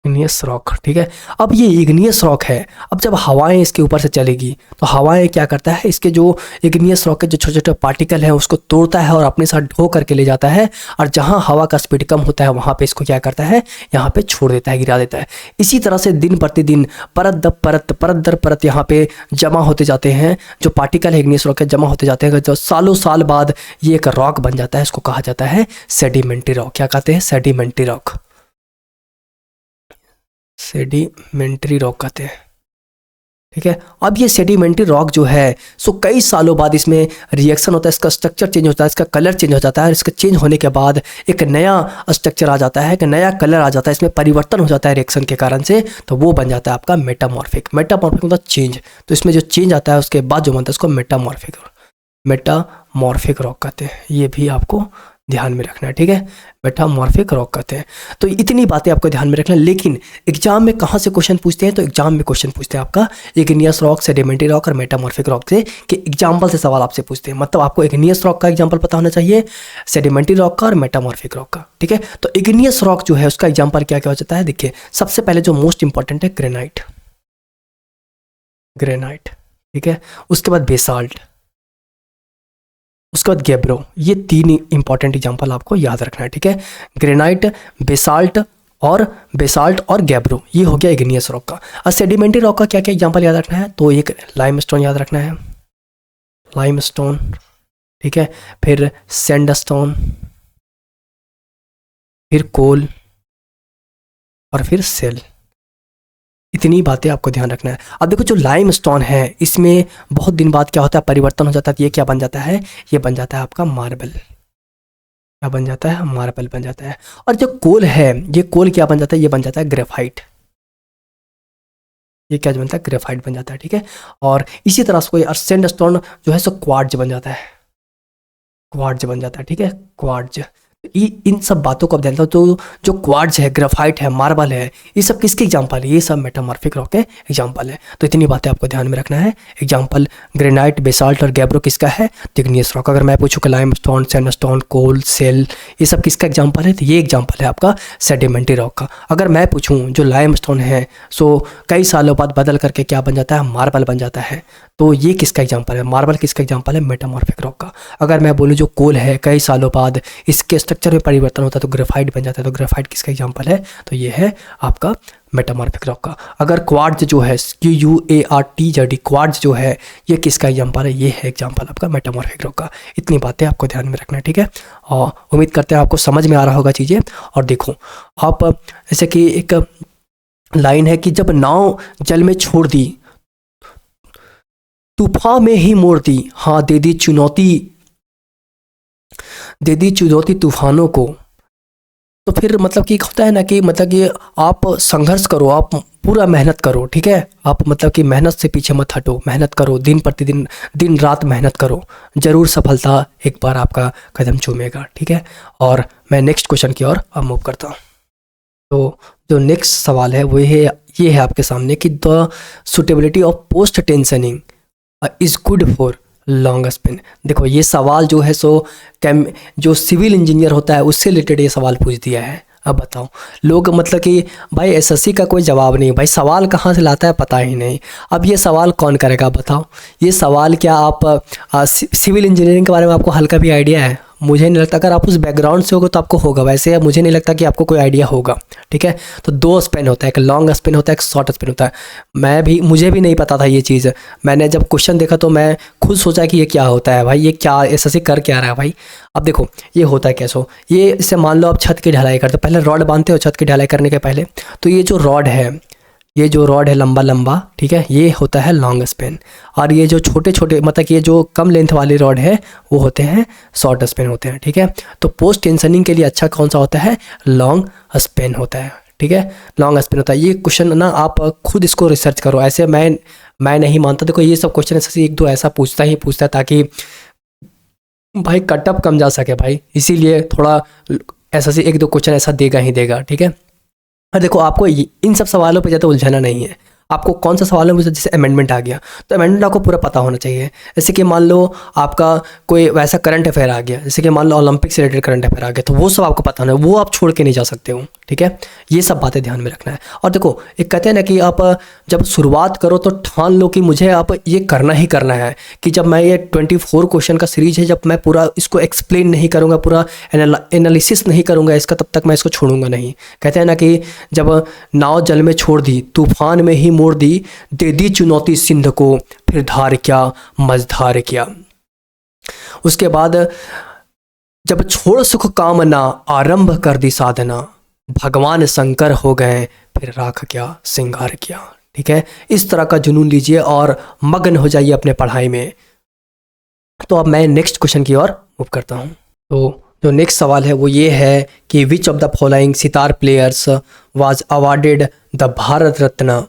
इग्नियस रॉक, ठीक है। अब ये इग्नियस रॉक है, अब जब हवाएं इसके ऊपर से चलेगी तो हवाएं क्या करता है? इसके जो इग्नियस रॉक के जो छोटे छोटे पार्टिकल हैं उसको तोड़ता है और अपने साथ ढो करके ले जाता है, और जहां हवा का स्पीड कम होता है वहां पे इसको क्या करता है? यहाँ पे छोड़ देता है, गिरा देता है। इसी तरह से दिन प्रतिदिन परत दर परत, परत दर परत यहाँ पे जमा होते जाते हैं, जो पार्टिकल है इग्नियस रॉक के जमा होते जाते हैं, जो सालों साल बाद ये एक रॉक बन जाता है। इसको कहा जाता है सेडिमेंट्री रॉक। क्या कहते हैं? सेडिमेंट्री रॉक, सेडिमेंट्री रॉक कहते हैं, ठीक है। अब ये सेडिमेंट्री रॉक जो है सो कई सालों बाद इसमें रिएक्शन होता है, इसका स्ट्रक्चर चेंज होता है, इसका कलर चेंज हो जाता है, और इसका चेंज होने के बाद एक नया स्ट्रक्चर आ जाता है, एक नया कलर आ जाता है, इसमें परिवर्तन हो जाता है रिएक्शन के कारण से, तो वो बन जाता है आपका मेटामॉर्फिक। मेटामॉर्फिक मतलब चेंज, तो इसमें जो चेंज आता है उसके बाद जो बनता है उसको मेटामॉर्फिक रॉक कहते हैं। ये भी आपको ध्यान में रखना है, ठीक है, मेटामॉर्फिक रॉक कहते हैं। तो इतनी बातें आपको ध्यान में रखना। लेकिन एग्जाम में कहाँ से क्वेश्चन पूछते हैं? तो एग्जाम में क्वेश्चन पूछते हैं आपका इग्नियस रॉक, सेडिमेंट्री रॉक और मेटामॉर्फिक रॉक से, कि एग्जाम्पल से सवाल आपसे पूछते हैं। मतलब आपको इग्नियस रॉक का एग्जाम्पल पता होना चाहिए, सेडिमेंट्री रॉक का और मेटामॉर्फिक रॉक का, ठीक है। तो इग्नियस रॉक जो है उसका एग्जाम्पल क्या क्या हो जाता है? देखिए, सबसे पहले जो मोस्ट इंपॉर्टेंट है ग्रेनाइट, ग्रेनाइट, ठीक है। उसके बाद बेसाल्ट, उसके बाद गैब्रो। ये तीन इंपॉर्टेंट एग्जांपल आपको याद रखना है, ठीक है। ग्रेनाइट, बेसाल्ट और गैब्रो, ये हो गया इग्नियस रॉक का। और सेडिमेंट्री रॉक का क्या क्या एग्जांपल याद रखना है? तो एक लाइमस्टोन याद रखना है, लाइमस्टोन, ठीक है, फिर सैंडस्टोन, फिर कोल और फिर सेल। इतनी बातें आपको ध्यान रखना है। अब देखो, जो लाइमस्टोन है इसमें बहुत दिन बाद क्या होता है? परिवर्तन हो जाता है। ये क्या बन जाता है? ये बन जाता है आपका मार्बल। क्या बन जाता है? मार्बल बन जाता है। और जो कोल है, ये कोल क्या बन जाता है? ये बन जाता है ग्रेफाइट। ये क्या बनता है? ग्रेफाइट बन जाता है, ठीक है। और इसी तरह से कोई सैंडस्टोन जो है सो क्वार्ट्ज बन जाता है, क्वार्ट्ज बन जाता है, ठीक है, क्वार्ट्ज। इन सब बातों को आप ध्यान दो। तो जो क्वार्ट्ज है, ग्रेफाइट है, मार्बल है, ये सब किसके एग्जांपल है? ये सब मेटामॉर्फिक रॉक के एग्जांपल है। तो इतनी बातें आपको ध्यान में रखना है। एग्जांपल ग्रेनाइट, बेसाल्ट और गैब्रो किसका है? Igneous rock. अगर मैं पूछूं कि लाइमस्टोन, सैंडस्टोन, कोल, सेल, ये सब किसका एग्जांपल है? तो ये एग्जांपल है आपका सेडिमेंट्री रॉक का। अगर मैं पूछूं जो लाइमस्टोन है सो कई सालों बाद बदल करके क्या बन जाता है? मार्बल बन जाता है। तो ये किसका एग्जांपल है? मार्बल किसका एग्जांपल है? मेटामॉर्फिक रॉक का। अगर मैं बोलूँ जो कोल है, कई सालों बाद इसके स्ट्रक्चर में परिवर्तन होता है तो ग्रेफाइट बन जाता है, तो ग्रेफाइट किसका एग्जांपल है? तो ये है आपका मेटामॉर्फिक रॉक का। अगर क्वार्ट्ज जो है, QUARTZ, क्वार्ट्ज जो है, ये किसका एग्जांपल है? ये है एग्जांपल आपका मेटामॉर्फिक रॉक का। इतनी बातें आपको ध्यान में रखना है, ठीक है। और उम्मीद करते हैं आपको समझ में आ रहा होगा चीज़ें। और देखो आप, जैसे कि एक लाइन है कि जब नाव जल में छोड़ दी, तूफान में ही मोड़ दी, हाँ दे दी चुनौती तूफानों को। तो फिर मतलब कि होता है ना कि मतलब कि आप संघर्ष करो, आप पूरा मेहनत करो, ठीक है। आप मतलब कि मेहनत से पीछे मत हटो, मेहनत करो, दिन प्रतिदिन, दिन रात मेहनत करो, जरूर सफलता एक बार आपका कदम चूमेगा, ठीक है। और मैं नेक्स्ट क्वेश्चन की ओर अब मूव करता हूँ। तो जो नेक्स्ट सवाल है वो ये है आपके सामने कि the suitability of post tensioning is good for long spin. देखो ये सवाल जो है सो जो सिविल इंजीनियर होता है उससे रिलेटेड ये सवाल पूछ दिया है। अब बताओ, लोग मतलब कि भाई एसएससी का कोई जवाब नहीं, भाई सवाल कहाँ से लाता है पता ही नहीं। अब ये सवाल कौन करेगा बताओ? ये सवाल क्या आप सिविल इंजीनियरिंग के बारे में आपको हल्का भी आइडिया है? मुझे नहीं लगता। अगर आप उस बैकग्राउंड से होगा तो आपको होगा, वैसे मुझे नहीं लगता कि आपको कोई आइडिया होगा, ठीक है। तो दो स्पेन होता है, एक लॉन्ग स्पेन होता है, एक शॉर्ट स्पेन होता है। मुझे भी नहीं पता था ये चीज़। मैंने जब क्वेश्चन देखा तो मैं खुद सोचा कि ये क्या होता है भाई, ये क्या एसएससी कर क्या रहा है भाई। अब देखो ये होता है कैसे, ये इससे मान लो आप छत की ढलाई करते हो, पहले रॉड बांधते हो छत की ढलाई करने के पहले। तो ये जो रॉड है लंबा लंबा, ठीक है, ये होता है लॉन्ग स्पेन। और ये जो छोटे छोटे मतलब ये जो कम लेंथ वाली रॉड है वो होते हैं शॉर्ट स्पेन होते हैं, ठीक है। तो पोस्ट टेंशनिंग के लिए अच्छा कौन सा होता है? लॉन्ग स्पेन होता है, ठीक है, लॉन्ग स्पेन होता है। ये क्वेश्चन ना आप खुद इसको रिसर्च करो, ऐसे मैं नहीं मानता। देखो ये सब क्वेश्चन ऐसे एक दो ऐसा पूछता है ताकि भाई कटअप कम जा सके भाई, इसीलिए थोड़ा ऐसा से एक दो क्वेश्चन ऐसा देगा ही देगा, ठीक है। और देखो आपको इन सब सवालों पे ज़्यादा उलझना नहीं है। आपको कौन सा सवाल है, मुझे जैसे अमेंडमेंट आ गया तो अमेंडमेंट आपको पूरा पता होना चाहिए। जैसे कि मान लो आपका कोई वैसा करंट अफेयर आ गया, जैसे कि मान लो ओलंपिक से रिलेटेड करंट अफेयर आ गया, तो वो सब आपको पता होना है, वो आप छोड़ के नहीं जा सकते हो, ठीक है। ये सब बातें ध्यान में रखना है। और देखो एक कहते हैं ना कि आप जब शुरुआत करो तो ठान लो कि मुझे आप ये करना ही करना है, कि जब मैं ये 24 क्वेश्चन का सीरीज है, जब मैं पूरा इसको एक्सप्लेन नहीं करूँगा, पूरा एनालिसिस नहीं करूँगा इसका, तब तक मैं इसको छोड़ूंगा नहीं। कहते हैं ना कि जब नाव जल में छोड़ दी, तूफान में ही मोड़ दी, दे दी चुनौती सिंध को, फिर धार क्या मझधार क्या। उसके बाद जब छोड़ सुख कामना, आरंभ कर दी साधना, भगवान शंकर हो गए, फिर राख क्या श्रृंगार क्या, ठीक है। इस तरह का जुनून लीजिए और मग्न हो जाइए अपने पढ़ाई में। तो अब मैं नेक्स्ट क्वेश्चन की ओर मूव करता हूँ। तो जो नेक्स्ट सवाल है वो ये है कि which of the following sitar players was awarded the Bharat Ratna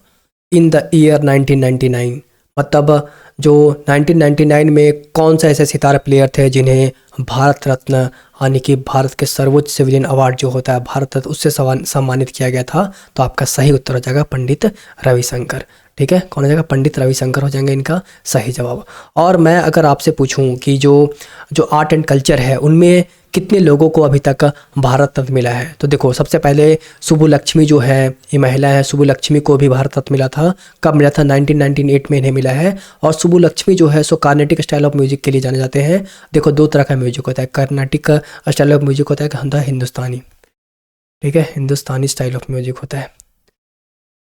in the year 1999। मतलब जो 1999 में कौन सा ऐसे सितार प्लेयर थे जिन्हें भारत रत्न यानी कि भारत के सर्वोच्च सिविलियन अवार्ड जो होता है भारत रत्न, उससे सम्मानित किया गया था। तो आपका सही उत्तर हो जाएगा पंडित रविशंकर, ठीक है। कौन हो जाएगा? पंडित रविशंकर हो जाएंगे इनका सही जवाब। और मैं अगर आपसे पूछूं कि जो आर्ट एंड कल्चर है उनमें कितने लोगों को अभी तक भारत रत्न मिला है, तो देखो सबसे पहले सुब्बुलक्ष्मी जो है, ये महिला है, सुब्बुलक्ष्मी को भी भारत रत्न मिला था। कब मिला था? 1998 में इन्हें मिला है। और सुब्बुलक्ष्मी जो है सो कार्नेटिक स्टाइल ऑफ म्यूजिक के लिए जाने जाते हैं। देखो दो तरह का म्यूजिक होता है, कार्नेटिक स्टाइल ऑफ म्यूजिक होता है हिंदुस्तानी, ठीक है, हिंदुस्तानी स्टाइल ऑफ म्यूजिक होता है,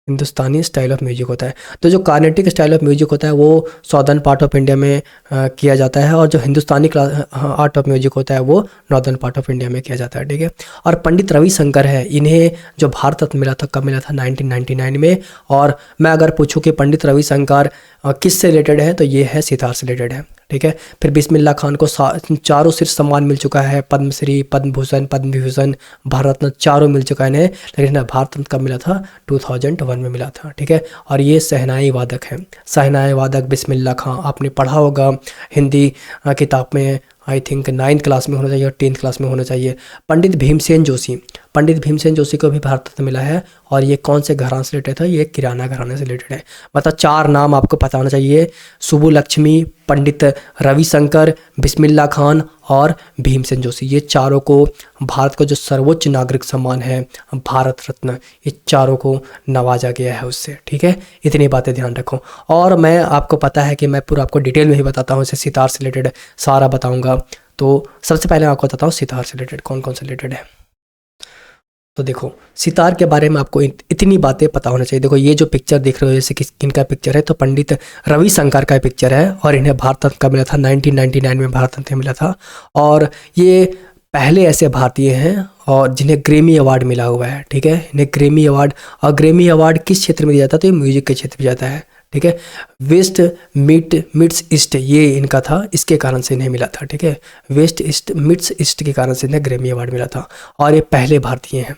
हिंदुस्तानी स्टाइल ऑफ म्यूजिक होता है। तो जो कार्नेटिक स्टाइल ऑफ म्यूजिक होता है वो सॉदर्न पार्ट ऑफ इंडिया में किया जाता है, और जो हिंदुस्तानी आर्ट ऑफ म्यूजिक होता है वो नॉर्दर्न पार्ट ऑफ इंडिया में किया जाता है, ठीक है। और पंडित रविशंकर है, इन्हें जो भारत रत्न मिला था कब मिला था? 1999 में। और मैं अगर पूछूं कि पंडित रविशंकर किस से रिलेटेड है, तो ये है सितार से रिलेटेड है, ठीक है। फिर बिस्मिल्लाह खान को चारों शीर्ष सम्मान मिल चुका है, पद्मश्री, पद्म भूषण, पद्म विभूषण, भारत रत्न चारों मिल चुका है इन्हें। लेकिन इन्हें भारत रत्न कब मिला था? 2001 में मिला था, ठीक है। और ये शहनाई वादक हैं, शहनाई वादक बिस्मिल्लाह खान। आपने पढ़ा होगा हिंदी किताब में, आई थिंक 9th क्लास में होना चाहिए और 10th क्लास में होना चाहिए। पंडित भीमसेन जोशी, पंडित भीमसेन जोशी को भी भारत रत्न मिला है। और ये कौन से घराने से रिलेटेड था? ये किराना घराने से रिलेटेड है। मतलब 4 नाम आपको पता होना चाहिए, सुब्बुलक्ष्मी, पंडित रविशंकर, बिस्मिल्लाह खान और भीमसेन जोशी। ये चारों को भारत का जो सर्वोच्च नागरिक सम्मान है भारत रत्न, ये चारों को नवाजा गया है उससे, ठीक है। इतनी बातें ध्यान रखो। और मैं आपको पता है कि मैं पूरा आपको डिटेल में ही बताता हूँ, जैसे सितार से रिलेटेड सारा बताऊँगा। तो सबसे पहले मैं आपको बताता हूँ सितार से रिलेटेड कौन कौन से रिलेटेड है। तो देखो सितार के बारे में आपको इतनी बातें पता होना चाहिए। देखो ये जो पिक्चर देख रहे हो, जैसे किनका पिक्चर है, तो पंडित रविशंकर का पिक्चर है। और इन्हें भारत रत्न का मिला था 1999 में, भारत रत्न मिला था। और ये पहले ऐसे भारतीय हैं और जिन्हें ग्रैमी अवार्ड मिला हुआ है, ठीक है। इन्हें ग्रैमी अवार्ड, और ग्रैमी अवार्ड किस क्षेत्र में दिया जाता है? तो ये म्यूजिक के क्षेत्र में जाता है, ठीक है। वेस्ट मीट्स ईस्ट ये इनका था, इसके कारण से इन्हें मिला था, ठीक है। वेस्ट ईस्ट मीट्स ईस्ट के कारण से इन्हें ग्रैमी अवार्ड मिला था। और ये पहले भारतीय हैं।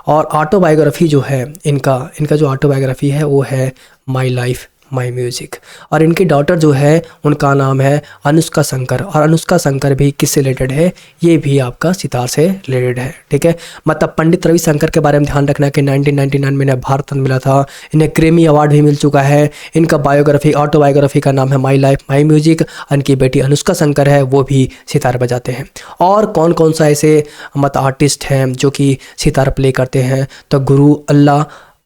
और ऑटोबायोग्राफी जो है इनका जो ऑटोबायोग्राफी है वो है माई लाइफ माई म्यूजिक। और इनकी डॉटर जो है उनका नाम है अनुष्का शंकर। और अनुष्का शंकर भी किससे रिलेटेड है? ये भी आपका सितार से रिलेटेड है, ठीक है। मतलब पंडित रविशंकर के बारे में ध्यान रखना है कि 1999 में इन्हें भारत रत्न मिला था, इन्हें ग्रैमी अवार्ड भी मिल चुका है। इनका ऑटोबायोग्राफी का नाम है माई लाइफ माई म्यूजिक। इनकी बेटी अनुष्का शंकर है, वो भी सितार बजाते हैं। और कौन कौन सा ऐसे आर्टिस्ट हैं जो कि सितार प्ले करते हैं? तो गुरु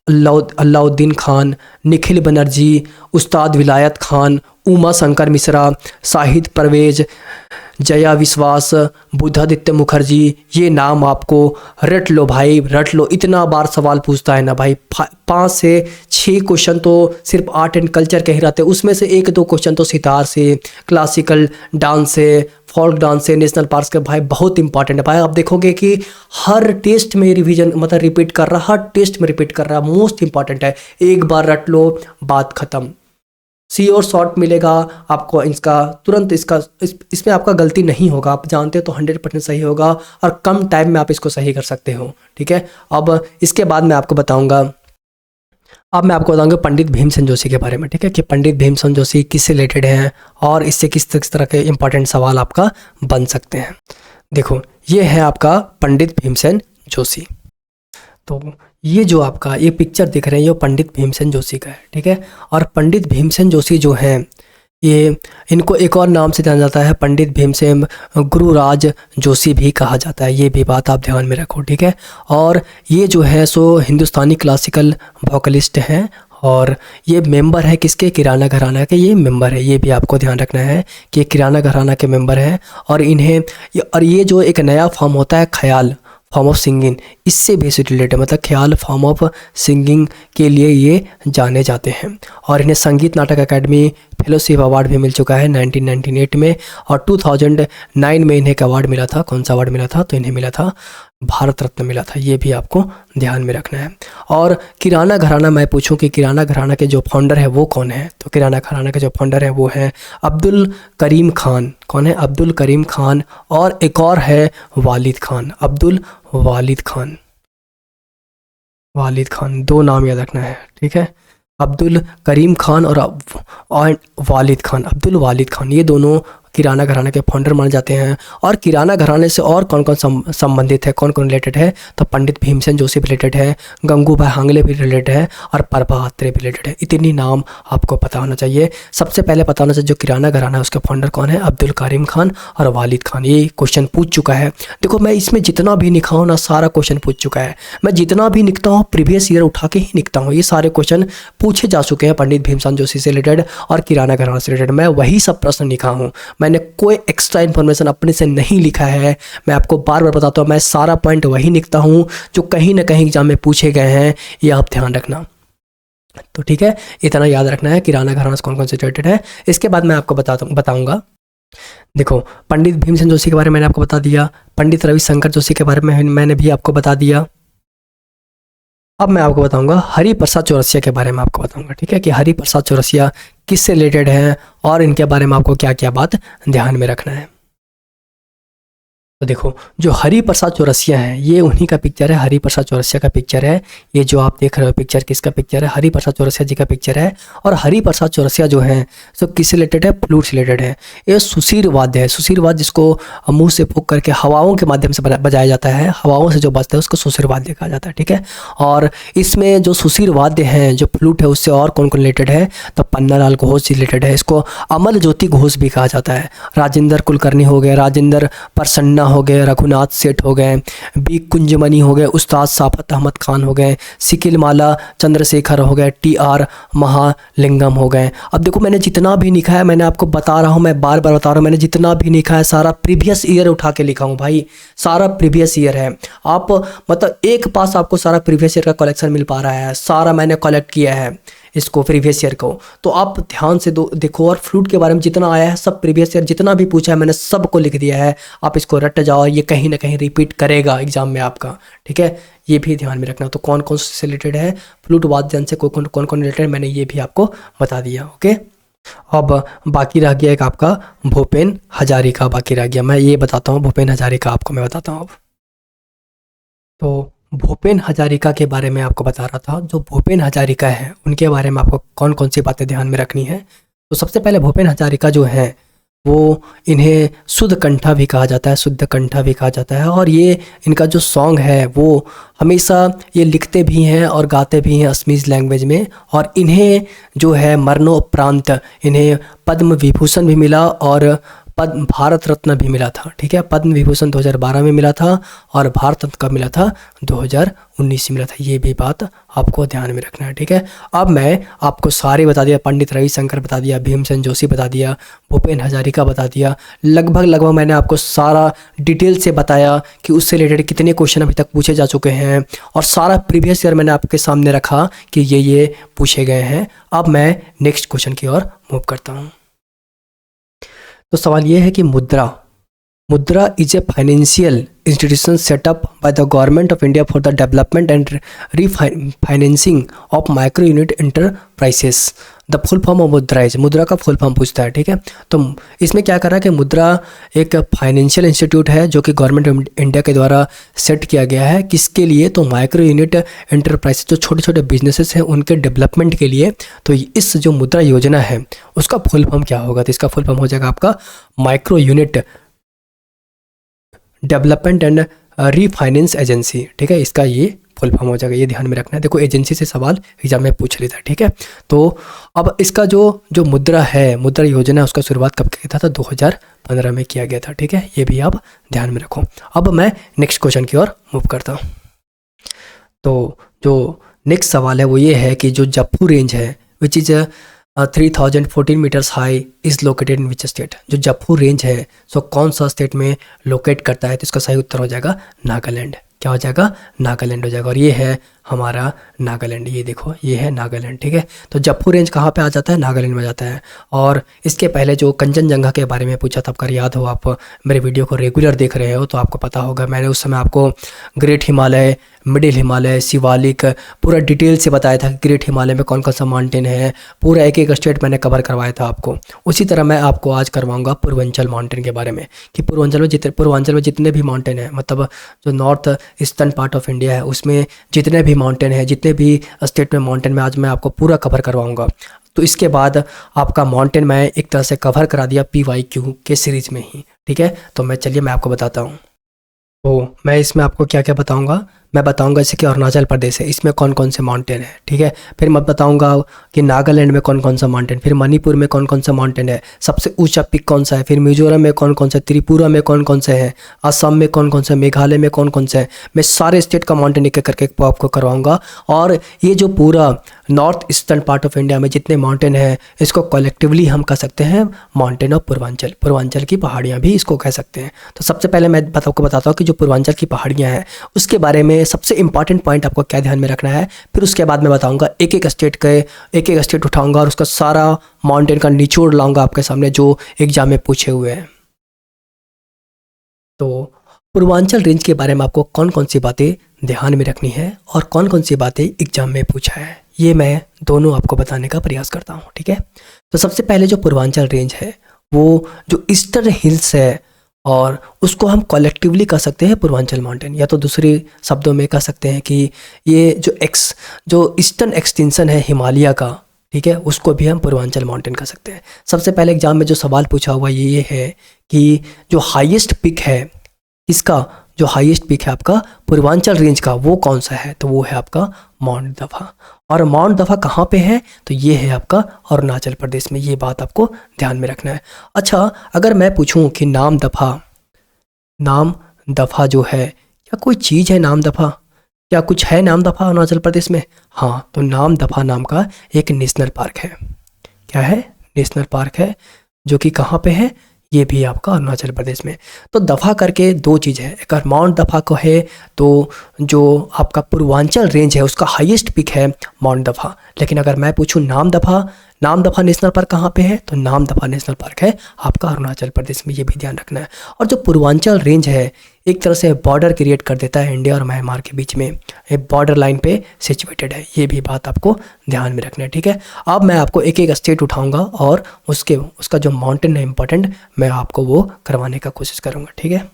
अलाउद्दीन खान, निखिल बनर्जी, उस्ताद विलायत खान, उमा शंकर मिश्रा, शाहिद परवेज, जया विश्वास, बुद्धादित्य मुखर्जी। ये नाम आपको रट लो भाई, रट लो। इतना बार सवाल पूछता है ना भाई, 5 से 6 क्वेश्चन तो सिर्फ आर्ट एंड कल्चर के ही रहते हैं, उसमें से 1-2 क्वेश्चन तो सितार से, क्लासिकल डांस से, फोल्क डांस से, नेशनल पार्क के। भाई बहुत इंपॉर्टेंट है भाई। आप देखोगे कि हर टेस्ट में रिवीजन मतलब रिपीट कर रहा, हर टेस्ट में रिपीट कर रहा, मोस्ट इंपॉर्टेंट है। एक बार रट लो, बात खत्म। सी और शॉर्ट मिलेगा आपको इसका तुरंत, इसमें आपका गलती नहीं होगा। आप जानते हो तो 100% सही होगा और कम टाइम में आप इसको सही कर सकते हो, ठीक है। अब इसके बाद मैं आपको बताऊंगा पंडित भीमसेन जोशी के बारे में, ठीक है, कि पंडित भीमसेन जोशी किससे रिलेटेड हैं और इससे किस तरह के इंपॉर्टेंट सवाल आपका बन सकते हैं। देखो ये है आपका पंडित भीमसेन जोशी। तो ये जो आपका ये पिक्चर दिख रहे हैं ये पंडित भीमसेन जोशी का है, ठीक है। और पंडित भीमसेन जोशी जो हैं ये इनको एक और नाम से जाना जाता है, पंडित भीमसेन गुरुराज जोशी भी कहा जाता है। ये भी बात आप ध्यान में रखो, ठीक है। और ये जो है सो हिंदुस्तानी क्लासिकल वोकलिस्ट हैं और ये मेंबर है किसके? किराना घराना के ये मेंबर है। ये भी आपको ध्यान रखना है कि किराना घराना के मेंबर हैं। और ये जो एक नया फॉर्म होता है ख्याल फॉर्म ऑफ सिंगिंग, इससे भी रिलेटेड मतलब ख्याल फॉर्म ऑफ सिंगिंग के लिए ये जाने जाते हैं। और इन्हें संगीत नाटक अकादमी फेलोशिप अवार्ड भी मिल चुका है 1998 में। और 2009 में इन्हें एक अवार्ड मिला था। कौन सा अवार्ड मिला था? तो इन्हें मिला था भारत रत्न मिला था। ये भी आपको ध्यान में रखना है। और किराना घराना, मैं पूछूं कि किराना घराना के जो फाउंडर है वो कौन है? तो किराना घराना के जो फाउंडर है वो है अब्दुल करीम खान। कौन है? अब्दुल करीम खान। और एक और है वालिद खान, अब्दुल वालिद खान। वालिद खान, 2 नाम याद रखना है, ठीक है। अब्दुल करीम खान और वालिद खान, अब्दुल वालिद खान, ये दोनों किराना घराना के फाउंडर माने जाते हैं। और किराना घराने से और कौन कौन संबंधित है, कौन कौन रिलेटेड है? तो पंडित भीमसेन जोशी भी रिलेटेड है, गंगूबाई हांगले भी रिलेटेड है और प्रभा अत्रे भी रिलेटेड है। इतनी नाम आपको पता होना चाहिए। सबसे पहले पता होना चाहिए जो किराना घराना है उसके फाउंडर कौन है? अब्दुल करीम खान और वालिद खान। ये क्वेश्चन पूछ चुका है। देखो मैं इसमें जितना भी लिखा हूँ ना सारा क्वेश्चन पूछ चुका है। मैं जितना भी लिखता हूँ प्रीवियस ईयर उठा के ही लिखता हूँ। ये सारे क्वेश्चन पूछे जा चुके हैं पंडित भीमसेन जोशी से रिलेटेड और किराना घराना से रिलेटेड। मैं वही सब प्रश्न लिखा हूँ, मैंने कोई एक्स्ट्रा इन्फॉर्मेशन अपने से नहीं लिखा है। मैं आपको बार बार बताता हूँ, मैं सारा पॉइंट वही लिखता हूँ जो कहीं ना कहीं एग्जाम में पूछे गए हैं। ये आप ध्यान रखना। तो ठीक है, इतना याद रखना है किराना घराना से कौन कौन से रिलेटेड है। इसके बाद मैं आपको बताऊंगा। देखो पंडित भीमसेन जोशी के बारे में मैंने आपको बता दिया, पंडित रविशंकर जोशी के बारे में मैंने भी आपको बता दिया। अब मैं आपको बताऊंगा हरिप्रसाद चौरसिया के बारे में आपको बताऊंगा, ठीक है, कि हरिप्रसाद चौरसिया किससे रिलेटेड है और इनके बारे में आपको क्या क्या बात ध्यान में रखना है। तो देखो, जो हरिप्रसाद चौरसिया है ये उन्हीं का पिक्चर है, हरिप्रसाद चौरसिया का पिक्चर है। ये जो आप देख रहे हो पिक्चर, किसका पिक्चर है? हरिप्रसाद चौरसिया जी का पिक्चर है। और हरिप्रसाद चौरसिया जो है सो किससे रिलेटेड है? फ्लूट से रिलेटेड है। ये सुशीर वाद्य है, सुशीर वाद्य जिसको मुंह से फूंक करके हवाओं के माध्यम से बजाया जाता है, हवाओं से जो बजता है उसको सुशीर वाद्य कहा जाता है, ठीक है। और इसमें जो सुशीर वाद्य हैं, जो फ्लूट है, उससे और कौन कौन रिलेटेड है? तो पन्नालाल घोष जी रिलेटेड है। इसको अमल ज्योति घोष भी कहा जाता है। राजेंद्र कुलकर्णी हो गए, राजेंद्र प्रसन्ना हो गए, रघुनाथ सेठ हो गए, बी कुंजमनी हो गए, उस्ताद साफत अहमद खान हो गए, सिकिल माला चंद्रशेखर हो गए, TR महालिंगम हो गए। अब देखो, मैंने जितना भी लिखा है, मैंने आपको बता रहा हूँ, मैं बार बार बता रहा हूँ, मैंने जितना भी लिखा है सारा प्रीवियस ईयर उठा के लिखा हूँ भाई, सारा प्रीवियस ईयर है। आप मतलब एक पास आपको सारा प्रीवियस ईयर का कलेक्शन मिल पा रहा है, सारा मैंने कलेक्ट किया है इसको, प्रीवियस ईयर को। तो आप ध्यान से देखो, और फ्लूट के बारे में जितना आया है सब प्रीवियस ईयर जितना भी पूछा है मैंने सबको लिख दिया है। आप इसको रट जाओ, ये कहीं ना कहीं रिपीट करेगा एग्जाम में आपका, ठीक है, ये भी ध्यान में रखना। तो कौन कौन से रिलेटेड है फ्लूट वाद्य से, कौन कौन रिलेटेड, मैंने ये भी आपको बता दिया, ओके। अब बाकी रह गया एक आपका भूपेन हजारिका, बाकी रह गया, मैं ये बताता हूँ भूपेन हजारिका आपको मैं बताता हूँ अब। तो भूपेन हजारिका के बारे में आपको बता रहा था, जो भूपेन हजारिका है उनके बारे में आपको कौन कौन सी बातें ध्यान में रखनी है। तो सबसे पहले भूपेन हजारिका जो है वो, इन्हें शुद्ध कंठा भी कहा जाता है, शुद्ध कंठा भी कहा जाता है। और ये इनका जो सॉन्ग है वो हमेशा ये लिखते भी हैं और गाते भी हैं असमीज लैंग्वेज में। और इन्हें जो है मरणोपरांत इन्हें पद्म विभूषण भी मिला और पद्म भारत रत्न भी मिला था, ठीक है। पद्म विभूषण 2012 में मिला था और भारत रत्न कब मिला था? 2019 में मिला था। ये भी बात आपको ध्यान में रखना है, ठीक है। अब मैं आपको सारे बता दिया, पंडित रविशंकर बता दिया, भीमसेन जोशी बता दिया, भूपेन हजारिका बता दिया, लगभग मैंने आपको सारा डिटेल से बताया कि उससे रिलेटेड कितने क्वेश्चन अभी तक पूछे जा चुके हैं, और सारा प्रीवियस ईयर मैंने आपके सामने रखा कि ये पूछे गए हैं। अब मैं नेक्स्ट क्वेश्चन की ओर मूव करता हूँ। तो सवाल ये है कि मुद्रा is a financial institution setup by the government of India for the development and refinancing of micro unit enterprises. The full form of मुद्रा इज, मुद्रा का फुल फॉर्म पूछता है, ठीक है। तो इसमें क्या कर रहा है कि मुद्रा एक फाइनेंशियल इंस्टीट्यूट है जो कि गवर्नमेंट ऑफ इंडिया के द्वारा सेट किया गया है, किसके लिए? तो माइक्रो यूनिट एंटरप्राइजेस, जो छोटे छोटे बिजनेसेस हैं उनके डेवलपमेंट के लिए। तो इस जो मुद्रा योजना है उसका फुल फॉर्म क्या होगा? तो इसका फुल फॉर्म हो जाएगा आपका micro unit development and refinance agency, ठीक है। इसका ये फुल फॉर्म हो जाएगा, ये ध्यान में रखना है। देखो, एजेंसी से सवाल एग्जाम में पूछ लेता है, ठीक है। तो अब इसका जो मुद्रा है, मुद्रा योजना, उसका शुरुआत कब किया था? 2015 में किया गया था, ठीक है। ये भी आप ध्यान में रखो। अब मैं नेक्स्ट क्वेश्चन की ओर मूव करता हूँ। तो जो नेक्स्ट सवाल है वो ये है कि जो जप्फू रेंज है which is 3014 metres high is located in which state. जो जप्फू रेंज है सो कौन सा स्टेट में लोकेट करता है? तो इसका सही उत्तर हो जाएगा नागालैंड। क्या हो जाएगा? नागालैंड हो जाएगा। और ये है हमारा नागालैंड, ये देखो ये है नागालैंड, ठीक है। तो जप्फू रेंज कहाँ पे आ जाता है? नागालैंड में आ जाता है। और इसके पहले जो कंचनजंगा के बारे में पूछा था, आपका याद हो, आप मेरे वीडियो को रेगुलर देख रहे हो तो आपको पता होगा, मैंने उस समय आपको ग्रेट हिमालय, मिडिल हिमालय, शिवालिक पूरा डिटेल से बताया था कि ग्रेट हिमालय में कौन कौन सा माउंटेन है, पूरा एक एक स्टेट मैंने कवर करवाया था आपको। उसी तरह मैं आपको आज करवाऊंगा पूर्वांचल माउंटेन के बारे में, कि पूर्वांचल में जितने भी माउंटेन हैं, मतलब जो north eastern part of India है उसमें जितने भी माउंटेन है, जितने भी स्टेट में माउंटेन में आज मैं आपको पूरा कवर करवाऊंगा। तो इसके बाद आपका माउंटेन मैं एक तरह से कवर करा दिया PYQ के सीरीज में ही, ठीक है। तो मैं आपको बताता हूँ। तो मैं इसमें आपको क्या क्या बताऊंगा, मैं बताऊंगा जैसे कि अरुणाचल प्रदेश है, इसमें कौन कौन से माउंटेन है, ठीक है। फिर मैं बताऊंगा कि नागालैंड में कौन कौन सा माउंटेन, फिर मणिपुर में कौन कौन सा माउंटेन है, सबसे ऊंचा पिक कौन सा है, फिर मिजोरम में कौन कौन सा, त्रिपुरा में कौन कौन से हैं, असम में कौन कौन से, मेघालय में कौन कौन से हैं। मैं सारे स्टेट का माउंटेन एक एक करके आपको करवाऊंगा। और ये जो पूरा north eastern part of India में जितने माउंटेन हैं इसको कलेक्टिवली हम कह सकते हैं माउंटेन ऑफ पूर्वांचल, पूर्वांचल की पहाड़ियाँ भी इसको कह सकते हैं। तो सबसे पहले मैं आपको बताता हूँ कि जो पूर्वांचल की पहाड़ियाँ हैं उसके बारे में सबसे इंपॉर्टेंट पॉइंट आपको क्या ध्यान में रखना है। फिर उसके बाद मैं बताऊंगा एक एक स्टेट उठाऊंगा और उसका सारा माउंटेन का निचोड़ लाऊंगा आपके सामने जो एग्जाम में पूछे हुए हैं। तो पूर्वांचल रेंज के बारे में आपको कौन कौन सी बातें ध्यान में रखनी है और कौन कौन सी बातें एग्जाम में पूछा है, ये मैं दोनों आपको बताने का प्रयास करता हूँ, ठीक है। तो सबसे पहले जो पूर्वांचल रेंज है वो जो ईस्टर्न हिल्स है और उसको हम कलेक्टिवली कह सकते हैं पूर्वांचल माउंटेन, या तो दूसरे शब्दों में कह सकते हैं कि ये जो ईस्टर्न एक्सटेंशन है हिमालय का, ठीक है, उसको भी हम पूर्वांचल माउंटेन कह सकते हैं। सबसे पहले एग्जाम में जो सवाल पूछा हुआ ये है कि जो हाईएस्ट पिक है इसका, जो हाईएस्ट पिक है आपका पूर्वांचल रेंज का वो कौन सा है, तो वो है आपका माउंट दफा। और माउंट दफा कहाँ पे है, तो ये है आपका अरुणाचल प्रदेश में, ये बात आपको ध्यान में रखना है। अच्छा, अगर मैं पूछूं कि नाम दफा जो है, क्या कोई चीज़ है नाम दफा, क्या कुछ है नाम दफा अरुणाचल प्रदेश में? हाँ, तो नाम दफा नाम का एक नेशनल पार्क है। क्या है? नेशनल पार्क है, जो कि कहाँ पे है, ये भी आपका अरुणाचल प्रदेश में। तो दफ़ा करके दो चीज़ है, अगर माउंट दफ़ा को है तो जो आपका पूर्वांचल रेंज है उसका हाईएस्ट पिक है माउंट दफ़ा। लेकिन अगर मैं पूछूं नाम दफ़ा नेशनल पार्क कहाँ पे है, तो नाम दफ़ा नेशनल पार्क है आपका अरुणाचल प्रदेश में, ये भी ध्यान रखना है। और जो पूर्वांचल रेंज है एक तरह से बॉर्डर क्रिएट कर देता है इंडिया और म्यांमार के बीच में, एक बॉर्डर लाइन पे सिचुएटेड है, ये भी बात आपको ध्यान में रखना है, ठीक है। अब मैं आपको एक एक स्टेट उठाऊंगा और उसका जो माउंटेन है इंपॉर्टेंट, मैं आपको वो करवाने का कोशिश करूंगा, ठीक है।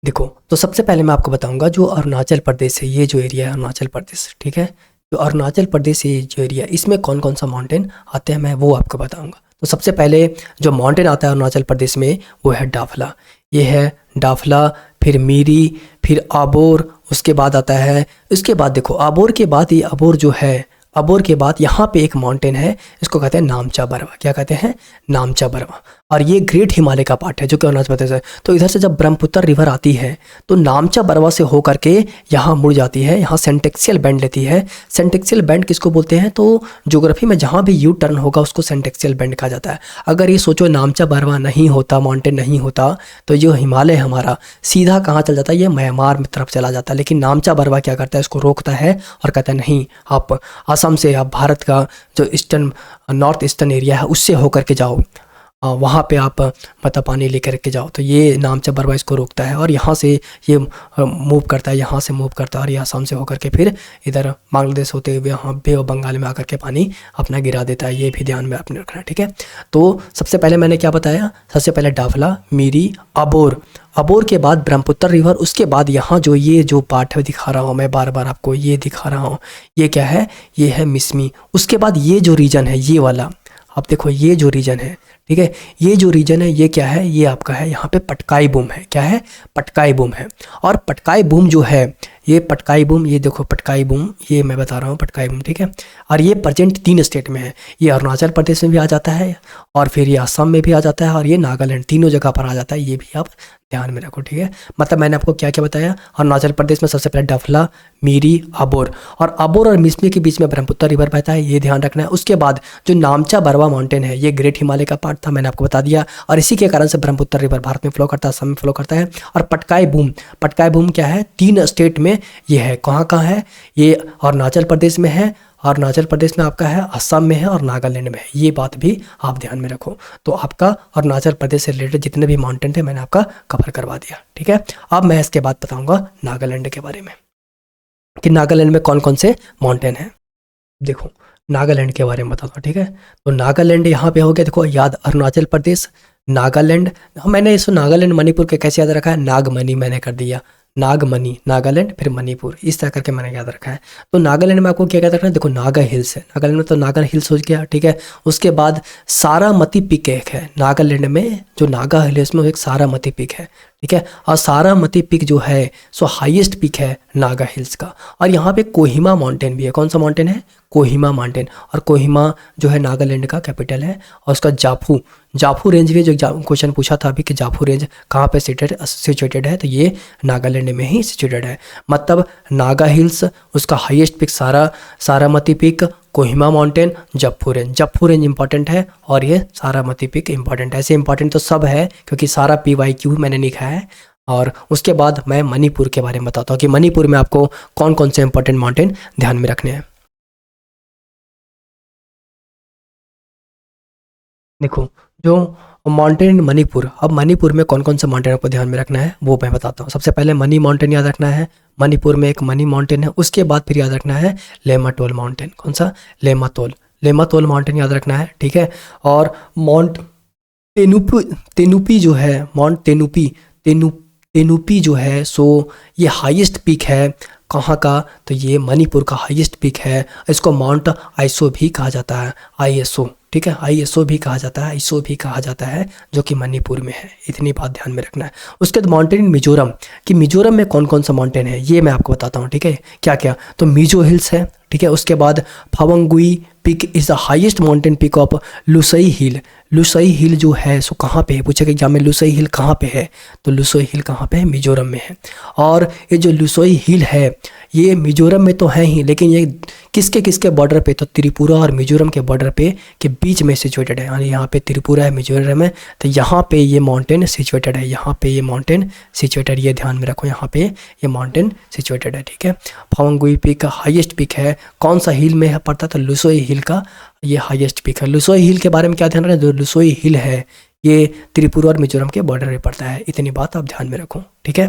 देखो, तो सबसे पहले मैं आपको बताऊंगा जो अरुणाचल प्रदेश है, ये जो एरिया है अरुणाचल प्रदेश, ठीक है, जो अरुणाचल प्रदेश ये जो एरिया, इसमें कौन कौन सा माउंटेन आते हैं मैं वो आपको बताऊंगा। तो सबसे पहले जो माउंटेन आता है अरुणाचल प्रदेश में वो है डाफला, ये है डाफला, फिर मीरी, फिर आबोर, उसके बाद आता है, उसके बाद देखो आबोर के बाद ये आबोर जो है, आबोर के बाद यहाँ पे एक माउंटेन है, इसको कहते हैं नामचा बरवा। क्या कहते हैं? नामचा बरवा। और ये ग्रेट हिमालय का पार्ट है जो कि अरुणाचल प्रदेश है। तो इधर से जब ब्रह्मपुत्र रिवर आती है तो नामचा बरवा से होकर के यहाँ मुड़ जाती है, यहाँ सेंटेक्सियल बैंड लेती है। सेंटेक्सियल बैंड किसको बोलते हैं, तो ज्योग्राफी में जहाँ भी यू टर्न होगा उसको सेंटेक्सियल बैंड कहा जाता है। अगर ये सोचो नामचा बरवा नहीं होता, माउंटेन नहीं होता, तो जो हिमालय हमारा सीधा कहाँ चल जाता है, ये म्यांमार में तरफ चला जाता है। लेकिन नामचा बरवा क्या करता है, इसको रोकता है और कहता है नहीं, आप असम से, आप भारत का जो ईस्टर्न नॉर्थ ईस्टर्न एरिया है उससे होकर के जाओ, वहाँ पे आप मतलब पानी लेकर के जाओ। तो ये नामचा बरवा इसको रोकता है और यहाँ से ये मूव करता है, यहाँ से मूव करता है और ये असम से होकर के फिर इधर बांग्लादेश होते हुए यहाँ बे ऑफ बंगाल में आकर के पानी अपना गिरा देता है। ये भी ध्यान में आपने रखना है, ठीक है। तो सबसे पहले मैंने क्या बताया, सबसे पहले डाफला, मीरी, अबोर, अबोर के बाद ब्रह्मपुत्र रिवर, उसके बाद यहाँ जो ये जो पार्ट है दिखा रहा हूँ मैं बार बार आपको, ये दिखा रहा हूँ, ये क्या है, ये है मिसमी। उसके बाद ये जो रीजन है ये वाला, आप देखो ये जो रीजन है, ठीक है, ये जो रीजन है ये क्या है, ये आपका है यहाँ पे पटकाई बूम है। क्या है? पटकाई बूम है। और पटकाई बूम जो है, ये पटकाई बूम, ये देखो पटकाई बूम, ये मैं बता रहा हूँ पटकाई बूम, ठीक है। और ये प्रेजेंट 3 स्टेट में है, ये अरुणाचल प्रदेश में भी आ जाता है और फिर ये असम में भी आ जाता है और ये नागालैंड, तीनों जगह पर आ जाता है। ये भी आप ध्यान में रखो, ठीक है। मतलब मैंने आपको क्या क्या बताया, अरुणाचल प्रदेश में सबसे पहले डफला, मीरी, अबोर, और अबोर और मिसमी के बीच में ब्रह्मपुत्र रिवर बहता है, ये ध्यान रखना है। उसके बाद जो नामचा बरवा माउंटेन है ये ग्रेट हिमालय का पार्ट था, मैंने आपको बता दिया, और इसी के कारण से ब्रह्मपुत्र रिवर भारत में फ्लो करता है, असम में फ्लो करता है। और पटकाई बूम क्या है, 3 स्टेट में ये है। कहाँ कहाँ है ये? अरुणाचल प्रदेश में है, अरुणाचल प्रदेश में आपका है, असम में है और नागालैंड में है। ये बात भी आप ध्यान में रखो। तो आपका अरुणाचल प्रदेश से रिलेटेड जितने भी माउंटेन थे मैंने आपका कवर करवा दिया, ठीक है। अब मैं इसके बाद बताऊंगा नागालैंड के बारे में कि नागालैंड में कौन कौन से माउंटेन हैं। देखो नागालैंड के बारे में बताता हूँ, ठीक है। तो नागालैंड यहाँ पे हो गया, देखो याद, अरुणाचल प्रदेश, नागालैंड, मैंने इसको नागालैंड मणिपुर के कैसे याद रखा है, नागमणि मैंने कर दिया, नागमणि, नागालैंड फिर मणिपुर, इस तरह करके मैंने याद रखा है। तो नागालैंड में आपको क्या याद रखना है, देखो नागा हिल्स है नागालैंड में, तो नागा हिल्स हो गया, ठीक है। उसके बाद सारामती पिक एक है नागालैंड में, जो नागा हिल्स में एक सारामती पिक है, ठीक है। और सारामती पिक जो है सो हाईएस्ट पिक है नागा हिल्स का। और यहाँ पे कोहिमा माउंटेन भी है। कौन सा माउंटेन है? कोहिमा माउंटेन। और कोहिमा जो है नागालैंड का कैपिटल है। और उसका जाफू रेंज भी, जो क्वेश्चन पूछा था अभी कि जाफू रेंज कहाँ पे सिचुएटेड है, तो ये नागालैंड में ही सिचुएटेड है। मतलब नागा हिल्स, उसका highest peak Saramati peak, Kohima mountain, Japfu range important है और ये सारामती पिक इंपॉर्टेंट है। ऐसे इंपॉर्टेंट तो सब है क्योंकि सारा PYQ मैंने लिखा है। और उसके बाद मैं मणिपुर के बारे में बताता हूँ कि मणिपुर में आपको कौन कौन से इंपॉर्टेंट माउंटेन ध्यान में रखने हैं। देखो जो माउंटेन इन मणिपुर, अब मणिपुर में कौन कौन सा माउंटेन आपको ध्यान में रखना है वो मैं बताता हूँ। सबसे पहले मनी माउंटेन याद रखना है, मणिपुर में एक मनी माउंटेन है। उसके बाद फिर याद रखना है लेमातोल माउंटेन। कौन सा? लेमातोल, लेमातोल माउंटेन याद रखना है, ठीक है। और माउंट तेनुपी, तेनुपी जो है, माउंट तेनुपी, तेनुपी जो है सो ये हाईएस्ट पीक है कहाँ का? तो ये मणिपुर का हाईएस्ट पीक है। इसको माउंट आईसो भी कहा जाता है, आईएसओ, ठीक है, आईएसओ भी कहा जाता है, आईसो भी कहा जाता है, जो कि मणिपुर में है। इतनी बात ध्यान में रखना है। उसके बाद माउंटेन इन मिजोरम, कि मिजोरम में कौन कौन सा माउंटेन है ये मैं आपको बताता हूँ, ठीक है। क्या क्या? तो मिजो हिल्स है, ठीक है। उसके बाद Phawngpui peak is the highest mountain peak of Lushai hill. Lushai hill जो है सो कहाँ पे है? पूछेगा एग्जाम में लुसई हिल कहाँ पे है? तो लुसई हिल कहाँ पे है? मिजोरम में है। और ये जो लुसई हिल है ये मिजोरम में तो है ही, लेकिन ये किसके किसके बॉर्डर पे? तो त्रिपुरा और मिजोरम के बॉर्डर पे के बीच में सिचुएटेड है। यानी यहाँ पे त्रिपुरा है, मिजोरम है, तो यहाँ पे ये माउंटेन सिचुएटेड है, यहाँ पे ये माउंटेन सिचुएटेड, ये ध्यान में रखो, यहाँ पे ये माउंटेन सिचुएटेड है, ठीक है। फावंगुई पीक का हाईएस्ट पीक है, कौन सा हिल में है पड़ता? तो लुसोई हिल का ये हाईएस्ट पीक है। लुसोई हिल के बारे में क्या ध्यान रखना? जो लुसोई हिल है ये त्रिपुरा और मिजोरम के बॉर्डर पे पड़ता है। इतनी बात आप ध्यान में रखो, ठीक है।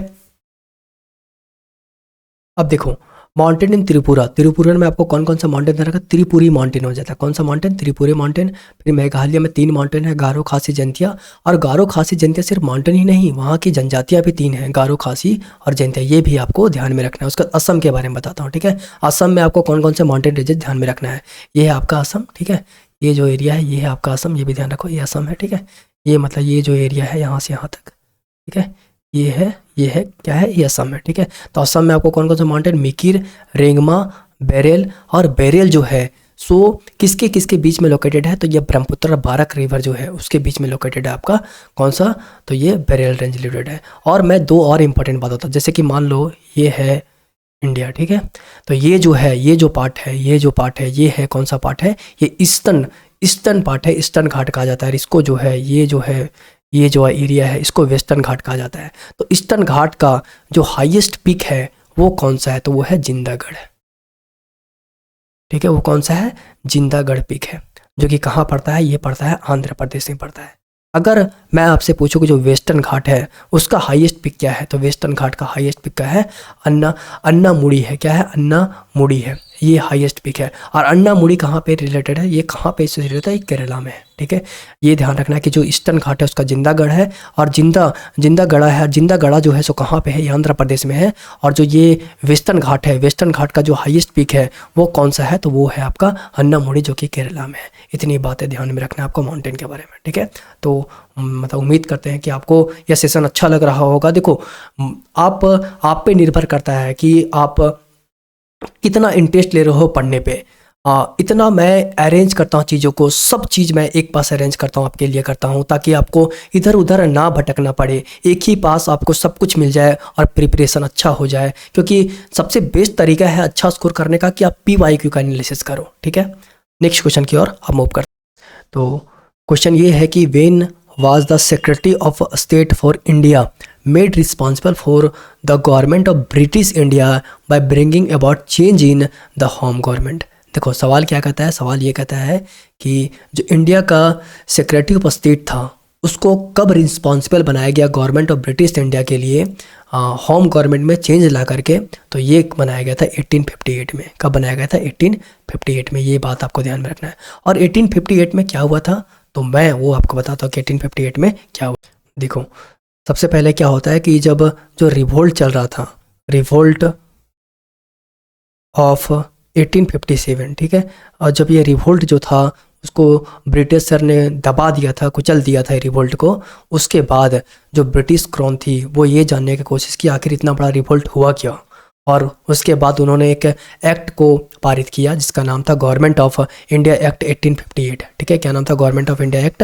अब देखो माउंटेन इन त्रिपुरा, त्रिपुरा में आपको कौन कौन सा माउंटेन रखा? त्रिपुरी माउंटेन हो जाता है। कौन सा माउंटेन? त्रिपुरी माउंटेन। फिर मेघालय में 3 माउंटेन है, गारो, खासी, जंतिया। और गारो, खासी, जंतिया सिर्फ माउंटेन ही नहीं, वहाँ की जनजातियाँ भी 3 हैं, गारो, खासी और जंतिया, ये भी आपको ध्यान में रखना है। उसका असम के बारे में बताता हूँ, ठीक है। असम में आपको कौन कौन से माउंटेन रेंजेस ध्यान में रखना है? ये है आपका असम, ठीक है। ये जो एरिया है ये है आपका असम, ये भी ध्यान रखो, ये असम है, ठीक है। ये मतलब ये जो एरिया है यहाँ से यहाँ तक, ठीक है, ये है क्या है? ये असम है, ठीक है। तो असम में आपको कौन कौन सा माउंटेन? मिकिर, रेंगमा, बेरेल। और बेरेल जो है सो किसके किसके बीच में लोकेटेड है? तो ये ब्रह्मपुत्र और बारक रिवर जो है उसके बीच में लोकेटेड है आपका कौन सा? तो ये बेरेल रेंज लोकेटेड है। और मैं 2 और इंपॉर्टेंट बात होता हूँ, जैसे कि मान लो ये है इंडिया, ठीक है। तो ये जो है, ये जो पार्ट है, ये जो पार्ट है, ये है कौन सा पार्ट है? ये ईस्टर्न पार्ट है, ईस्टर्न घाट कहा जाता है। इसको जो है ये जो है ये जो एरिया है इसको वेस्टर्न घाट कहा जाता है। तो ईस्टर्न घाट का जो हाईएस्ट पीक है वो कौन सा है? तो वो है जिंदागढ़, ठीक है। वो कौन सा है? जिंदागढ़ पीक है, जो कि कहाँ पड़ता है? ये पड़ता है आंध्र प्रदेश में पड़ता है। अगर मैं आपसे पूछूं कि जो वेस्टर्न घाट है उसका हाईएस्ट पिक क्या है? तो वेस्टर्न घाट का हाईएस्ट पिक क्या है? अन्नामुड़ी है। क्या है? अन्नामुड़ी है, ये हाईएस्ट पिक है। और अन्नामुड़ी कहाँ पे रिलेटेड है? ये कहाँ पे इससे रिलेटेड है? ये केरला में है, ठीक है। ये ध्यान रखना है कि जो ईस्टर्न घाट है उसका जिंदागढ़ है, और जिंदागढ़ा है, जिंदागढ़ा जो है सो कहाँ पे है? ये आंध्र प्रदेश में है। और जो ये वेस्टर्न घाट है, वेस्टर्न घाट का जो हाईएस्ट पिक है वो कौन सा है? तो वो है आपका अन्नामुड़ी, जो कि केरला में है। इतनी बातें ध्यान में रखना है आपको माउंटेन के बारे में, ठीक है। तो मतलब उम्मीद करते हैं कि आपको यह सेशन अच्छा लग रहा होगा। देखो आप पे निर्भर करता है कि आप कितना इंटरेस्ट ले रहे हो पढ़ने पे। इतना मैं अरेंज करता हूँ चीज़ों को, सब चीज़ मैं एक पास अरेंज करता हूँ, आपके लिए करता हूँ, ताकि आपको इधर उधर ना भटकना पड़े, एक ही पास आपको सब कुछ मिल जाए और प्रिपरेशन अच्छा हो जाए। क्योंकि सबसे बेस्ट तरीका है अच्छा स्कोर करने का कि आप PYQ का एनालिसिस करो, ठीक है। नेक्स्ट क्वेश्चन की ओर हम मूव करते हैं। तो क्वेश्चन ये है कि when was the Secretary of State for India made responsible for the government of British India by bringing about change in the home government। देखो सवाल क्या कहता है? सवाल ये कहता है कि जो इंडिया का सेक्रेटरी ऑफ स्टेट था उसको कब रिस्पॉन्सिबल बनाया गया गवर्नमेंट ऑफ ब्रिटिश इंडिया के लिए होम गवर्नमेंट में चेंज ला करके? तो ये बनाया गया था 1858 में। कब बनाया गया था? 1858 में। ये बात आपको ध्यान में रखना है। और 1858 में क्या हुआ था तो मैं वो आपको बताता हूँ कि 1858 में क्या हुआ। देखो सबसे पहले क्या होता है कि जब जो रिवोल्ट चल रहा था, रिवोल्ट ऑफ 1857, ठीक है, और जब ये रिवोल्ट जो था उसको ब्रिटिश सर ने दबा दिया था, कुचल दिया था रिवोल्ट को। उसके बाद जो ब्रिटिश क्राउन थी वो ये जानने की कोशिश की आखिर इतना बड़ा रिवोल्ट हुआ क्या, और उसके बाद उन्होंने एक एक्ट को पारित किया जिसका नाम था गवर्नमेंट ऑफ इंडिया एक्ट 1858, ठीक है। क्या नाम था? गवर्नमेंट ऑफ इंडिया एक्ट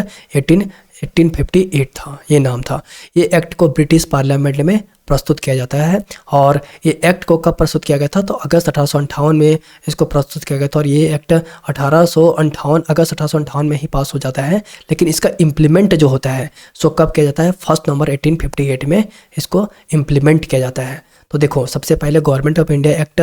1858 था, ये नाम था। ये एक्ट को ब्रिटिश पार्लियामेंट में प्रस्तुत किया जाता है। और ये एक्ट को कब प्रस्तुत किया गया था? तो अगस्त 1858 में इसको प्रस्तुत किया गया था। और ये एक्ट 1858 अगस्त 1858 में ही पास हो जाता है। लेकिन इसका इम्प्लीमेंट जो होता है सो कब किया जाता है? 1 नवंबर 1858 में इसको इम्प्लीमेंट किया जाता है। तो देखो, सबसे पहले government of India act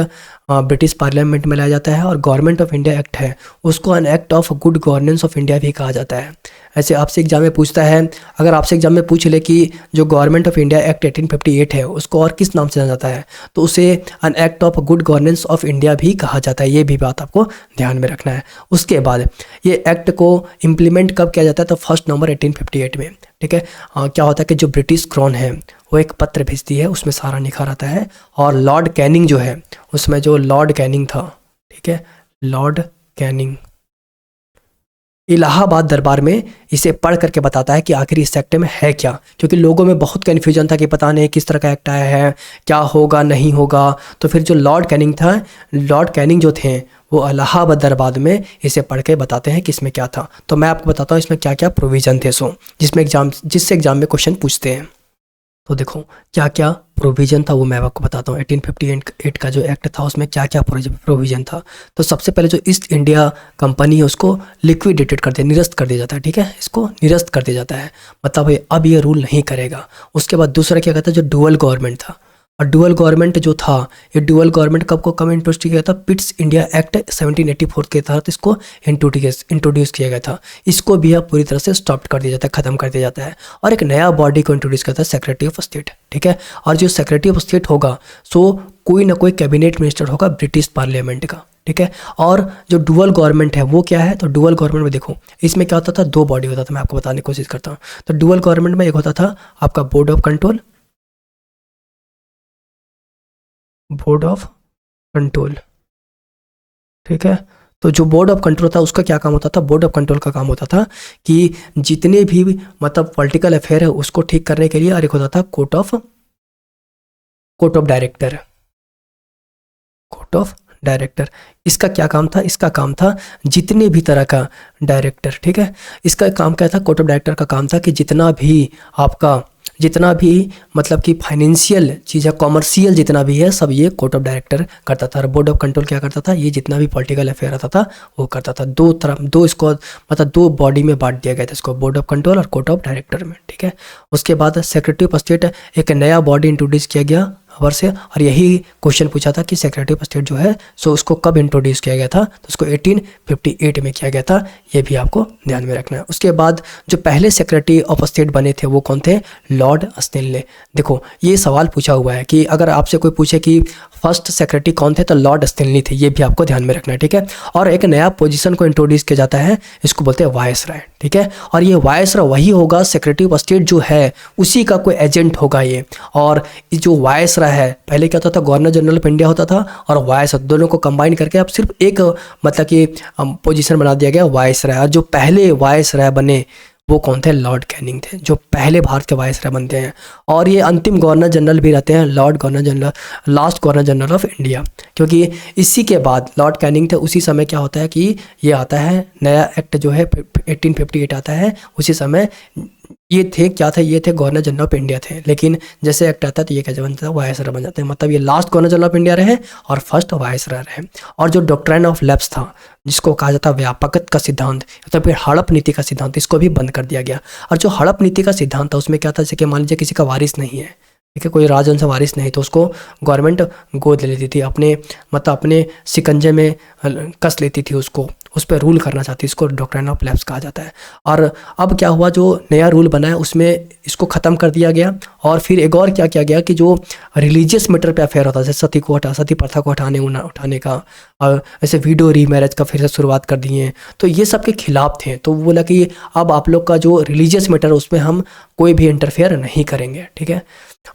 British parliament में लाया जाता है, और गवर्नमेंट ऑफ इंडिया एक्ट है उसको an act of good governance of India भी कहा जाता है। ऐसे आपसे एग्जाम में पूछता है, अगर आपसे एग्जाम में पूछ ले कि जो गवर्नमेंट ऑफ इंडिया एक्ट 1858 है उसको और किस नाम से जाना जाता है, तो उसे an act of good governance of India भी कहा जाता है। ये भी बात आपको ध्यान में रखना है। उसके बाद ये एक्ट को इम्प्लीमेंट कब किया जाता है, तो 1 नवंबर 1858 में। ठीक है, क्या होता है कि जो ब्रिटिश क्राउन है वो एक पत्र भेजती है, उसमें सारा लिखा रहता है, और लॉर्ड कैनिंग जो है उसमें जो लॉर्ड कैनिंग था, ठीक है, लॉर्ड कैनिंग इलाहाबाद दरबार में इसे पढ़ करके बताता है कि आखिर इस एक्ट में है क्या, क्योंकि लोगों में बहुत कन्फ्यूजन था कि पता नहीं किस तरह का एक्ट आया है, क्या होगा नहीं होगा। तो फिर जो लॉर्ड कैनिंग था, लॉर्ड कैनिंग जो थे वो इलाहाबाद दरबार में इसे पढ़ के बताते हैं कि इसमें क्या था। तो मैं आपको बताता हूँ इसमें क्या क्या प्रोविज़न थे, जिससे एग्जाम में क्वेश्चन पूछते हैं। तो देखो क्या क्या प्रोविज़न था वो मैं आपको बताता हूँ। 1858 का जो एक्ट था उसमें क्या क्या प्रोविज़न था। तो सबसे पहले जो ईस्ट इंडिया कंपनी है उसको लिक्विडेटेड कर दिया, निरस्त कर दिया जाता है। ठीक है, इसको निरस्त कर दिया जाता है, मतलब अब ये रूल नहीं करेगा। उसके बाद दूसरा क्या कहता है, जो डुअल गवर्नमेंट था, और डुअल गवर्नमेंट जो था, ये डुअल गवर्नमेंट कब इंट्रोड्यूस किया था, पिट्स इंडिया एक्ट 1784 के तहत इसको इंट्रोड्यूस किया गया था। इसको भी अब पूरी तरह से स्टॉप कर दिया जाता है, खत्म कर दिया जाता है, और एक नया बॉडी को इंट्रोड्यूस किया था, सेक्रेटरी ऑफ स्टेट। ठीक है, और जो सेक्रेटरी ऑफ स्टेट होगा सो कोई ना कोई कैबिनेट मिनिस्टर होगा ब्रिटिश पार्लियामेंट का। ठीक है, और जो डुअल गवर्नमेंट है वो क्या है, तो डुअल गवर्नमेंट में देखो इसमें क्या होता था, 2 बॉडी होता था। मैं आपको बताने की कोशिश करता हूँ। तो डुअल गवर्नमेंट में एक होता था आपका board of control, board of control. ठीक है, तो जो बोर्ड ऑफ कंट्रोल था उसका क्या काम होता था, बोर्ड ऑफ कंट्रोल का काम होता था कि जितने भी मतलब पॉलिटिकल अफेयर है उसको ठीक करने के लिए, और एक होता था court of director, court of director. इसका क्या काम था, इसका काम था जितने भी तरह का डायरेक्टर, ठीक है, इसका काम क्या था, कोर्ट ऑफ डायरेक्टर का काम था कि जितना भी मतलब कि फाइनेंशियल चीज़ है, कॉमर्शियल जितना भी है, सब ये कोर्ट ऑफ डायरेक्टर करता था। और बोर्ड ऑफ कंट्रोल क्या करता था, ये जितना भी पॉलिटिकल अफेयर आता था वो करता था। इसको मतलब 2 बॉडी में बांट दिया गया था इसको, बोर्ड ऑफ कंट्रोल और कोर्ट ऑफ डायरेक्टर में। ठीक है, उसके बाद सेक्रेटरी ऑफ स्टेट एक नया बॉडी इंट्रोड्यूस किया गया वर्ष से, और यही क्वेश्चन पूछा था कि सेक्रेटरी ऑफ स्टेट जो है सो उसको कब इंट्रोड्यूस किया गया था, तो उसको 1858 में किया गया था। ये भी आपको ध्यान में रखना है। उसके बाद जो पहले सेक्रेटरी ऑफ स्टेट बने थे वो कौन थे, लॉर्ड स्टेनले। देखो ये सवाल पूछा हुआ है कि अगर आपसे कोई पूछे कि फर्स्ट सेक्रेटरी कौन थे, तो लॉर्ड स्टेनली थे। ये भी आपको ध्यान में रखना है। ठीक है, और एक नया पोजीशन को इंट्रोड्यूस किया जाता है, इसको बोलते हैं वायसराय। ठीक है, और ये वायसराय वही होगा, सेक्रेटरी ऑफ स्टेट जो है उसी का कोई एजेंट होगा ये। और जो वायसराय है, पहले क्या होता था, गवर्नर जनरल ऑफ इंडिया होता था और वायसराय, दोनों को कंबाइन करके अब सिर्फ एक मतलब कि पोजीशन बना दिया गया वायसराय। और जो पहले वायसराय बने वो कौन थे, लॉर्ड कैनिंग थे, जो पहले भारत के वायसराय बनते हैं। और ये अंतिम गवर्नर जनरल भी रहते हैं, last governor general of India, क्योंकि इसी के बाद लॉर्ड कैनिंग थे। उसी समय क्या होता है कि ये आता है नया एक्ट जो है 1858 आता है, उसी समय ये थे क्या थे, ये थे गवर्नर जनरल ऑफ इंडिया थे। लेकिन जैसे एक्ट आता है तो ये क्या बनता है, वायसराय बन जाते हैं। मतलब ये last governor general of India रहे और फर्स्ट वायसराय रहे। और जो डॉक्ट्राइन ऑफ लैप्स था, जिसको कहा जाता है व्यापकत्व का सिद्धांत, तो फिर हड़प नीति का सिद्धांत, इसको भी बंद कर दिया गया। और जो हड़प नीति का सिद्धांत था उसमें क्या था, जैसे कि मान लीजिए किसी का वारिस नहीं है, ठीक है, कोई राजवंश वारिस नहीं, तो उसको गवर्नमेंट गोद ले लेती थी, अपने शिकंजे में कस लेती थी उसको, उस पर रूल करना चाहती, इसको डॉक्ट्राइन ऑफ लैप्स कहा जाता है। और अब क्या हुआ, जो नया रूल बना है उसमें इसको ख़त्म कर दिया गया। और फिर एक और क्या किया गया कि जो रिलीजियस मैटर पे अफेयर होता है, जैसे सती प्रथा को उठाने का, और ऐसे वीडियो रीमैरिज का फिर से शुरुआत कर दिए, तो ये सब के खिलाफ थे। तो वो बोला कि अब आप लोग का जो रिलीजियस मैटर उसमें हम कोई भी इंटरफेयर नहीं करेंगे। ठीक है,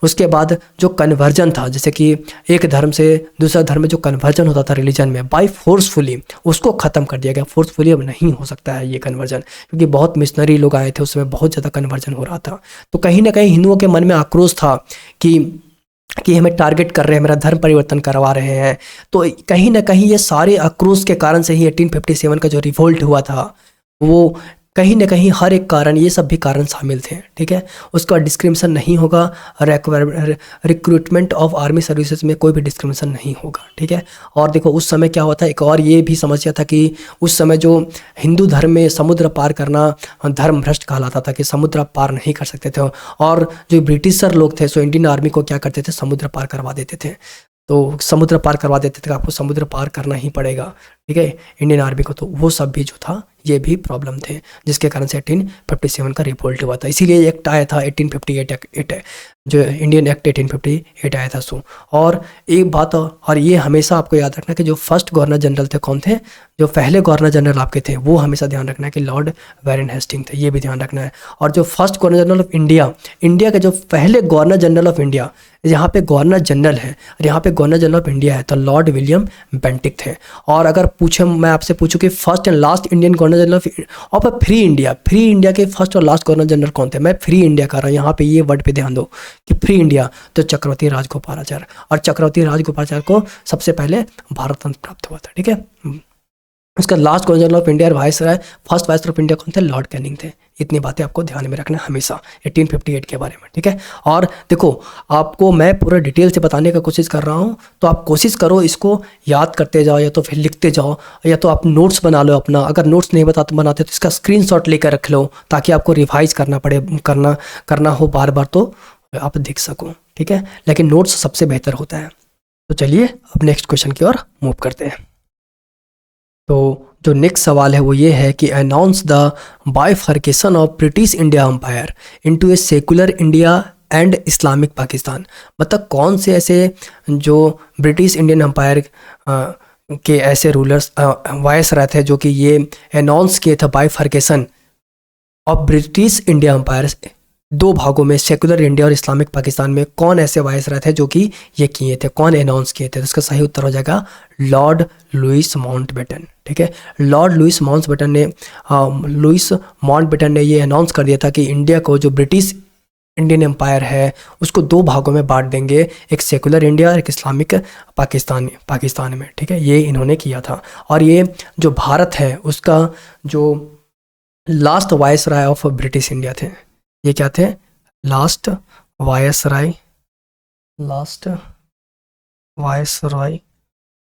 उसके बाद जो कन्वर्जन था, जैसे कि एक धर्म से दूसरा धर्म में जो कन्वर्जन होता था रिलीजन में बाय फोर्सफुली, उसको ख़त्म कर दिया गया। फोर्सफुली अब नहीं हो सकता है ये कन्वर्जन, क्योंकि बहुत मिशनरी लोग आए थे, उसमें बहुत ज़्यादा कन्वर्जन हो रहा था। तो कहीं ना कहीं हिंदुओं के मन में आक्रोश था कि हमें टारगेट कर रहे हैं, मेरा धर्म परिवर्तन करवा रहे हैं। तो कहीं ना कहीं ये सारे आक्रोश के कारण से ही 1857 का जो रिवोल्ट हुआ था वो कहीं ना कहीं हर एक कारण, ये सब भी कारण शामिल थे, ठीक है। उसका डिस्क्रिमिनेशन नहीं होगा, रिक्रूटमेंट ऑफ आर्मी सर्विसेज में कोई भी डिस्क्रिमिनेशन नहीं होगा, ठीक है। और देखो उस समय क्या होता है, एक और ये भी समस्या था कि उस समय जो हिंदू धर्म में समुद्र पार करना धर्म भ्रष्ट कहलाता था, कि समुद्र आप पार नहीं कर सकते थे। और जो ब्रिटिशर लोग थे सो इंडियन आर्मी को क्या करते थे, समुद्र पार करवा देते थे। तो समुद्र पार करवा देते थे, आपको समुद्र पार करना ही पड़ेगा, ठीक है, इंडियन आर्मी को। तो वो सब भी जो था ये भी प्रॉब्लम थे, जिसके कारण से 1857 का रिवोल्ट हुआ था। इसीलिए एक्ट आया था 1858 एक्ट, जो इंडियन एक्ट 1858 आया था सो। और एक बात और ये हमेशा आपको याद रखना कि जो फर्स्ट गवर्नर जनरल थे कौन थे, जो पहले गवर्नर जनरल आपके थे वो हमेशा ध्यान रखना है कि लॉर्ड वारेन हेस्टिंग थे, ये भी ध्यान रखना है। और जो first governor general of India, India के जो पहले गवर्नर जनरल ऑफ इंडिया, यहाँ पे गवर्नर जनरल है और यहाँ पे गवर्नर जनरल ऑफ इंडिया है, तो लॉर्ड विलियम बेंटिक थे। और अगर पूछे, मैं आपसे पूछूं कि first and last Indian governor general of free India, free India के फर्स्ट और लास्ट गवर्नर जनरल कौन थे, मैं फ्री इंडिया कर रहा हूँ, यहाँ पे ये वर्ड पे ध्यान दो कि फ्री इंडिया, तो चक्रवर्ती राजगोपालाचार्य। और चक्रवर्ती राजगोपालाचार्य को सबसे पहले भारत रत्न प्राप्त हुआ था, ठीक है। उसका last governor general of India और viceroy, first vice of India कौन थे, लॉर्ड कैनिंग थे। इतनी बातें आपको ध्यान में रखना हमेशा 1858 के बारे में, ठीक है। और देखो आपको मैं पूरा डिटेल से बताने का कोशिश कर रहा हूँ, तो आप कोशिश करो इसको याद करते जाओ, या तो फिर लिखते जाओ, या तो आप नोट्स बना लो अपना। अगर नोट्स नहीं बनाते तो इसका स्क्रीनशॉट लेकर रख लो, ताकि आपको रिवाइज करना हो बार बार, तो आप देख सको, ठीक है। लेकिन नोट्स सबसे बेहतर होता है। तो चलिए अब नेक्स्ट क्वेश्चन की ओर मूव करते हैं। तो जो नेक्स्ट सवाल है वो ये है कि announce the bifurcation of British India empire into a secular India and Islamic Pakistan. मतलब कौन से ऐसे जो ब्रिटिश इंडियन एम्पायर के ऐसे रूलर्स वायस रहे थे जो कि ये अनाउंस किए थे bifurcation of British India empire, दो भागों में, सेकुलर इंडिया और इस्लामिक पाकिस्तान में, कौन ऐसे वायस रहे थे जो कि ये किए थे, कौन अनाउंस किए थे। तो इसका सही उत्तर हो जाएगा लॉर्ड लुइस माउंटबेटन, ठीक है। लॉर्ड लुइस माउंटबेटन ने ये अनाउंस कर दिया था कि इंडिया को, जो ब्रिटिश इंडियन एम्पायर है, उसको दो भागों में बांट देंगे, एक सेकुलर इंडिया और एक इस्लामिक पाकिस्तान में, ठीक है। ये इन्होंने किया था। और ये जो भारत है उसका जो last viceroy of British India थे, ये क्या थे, last viceroy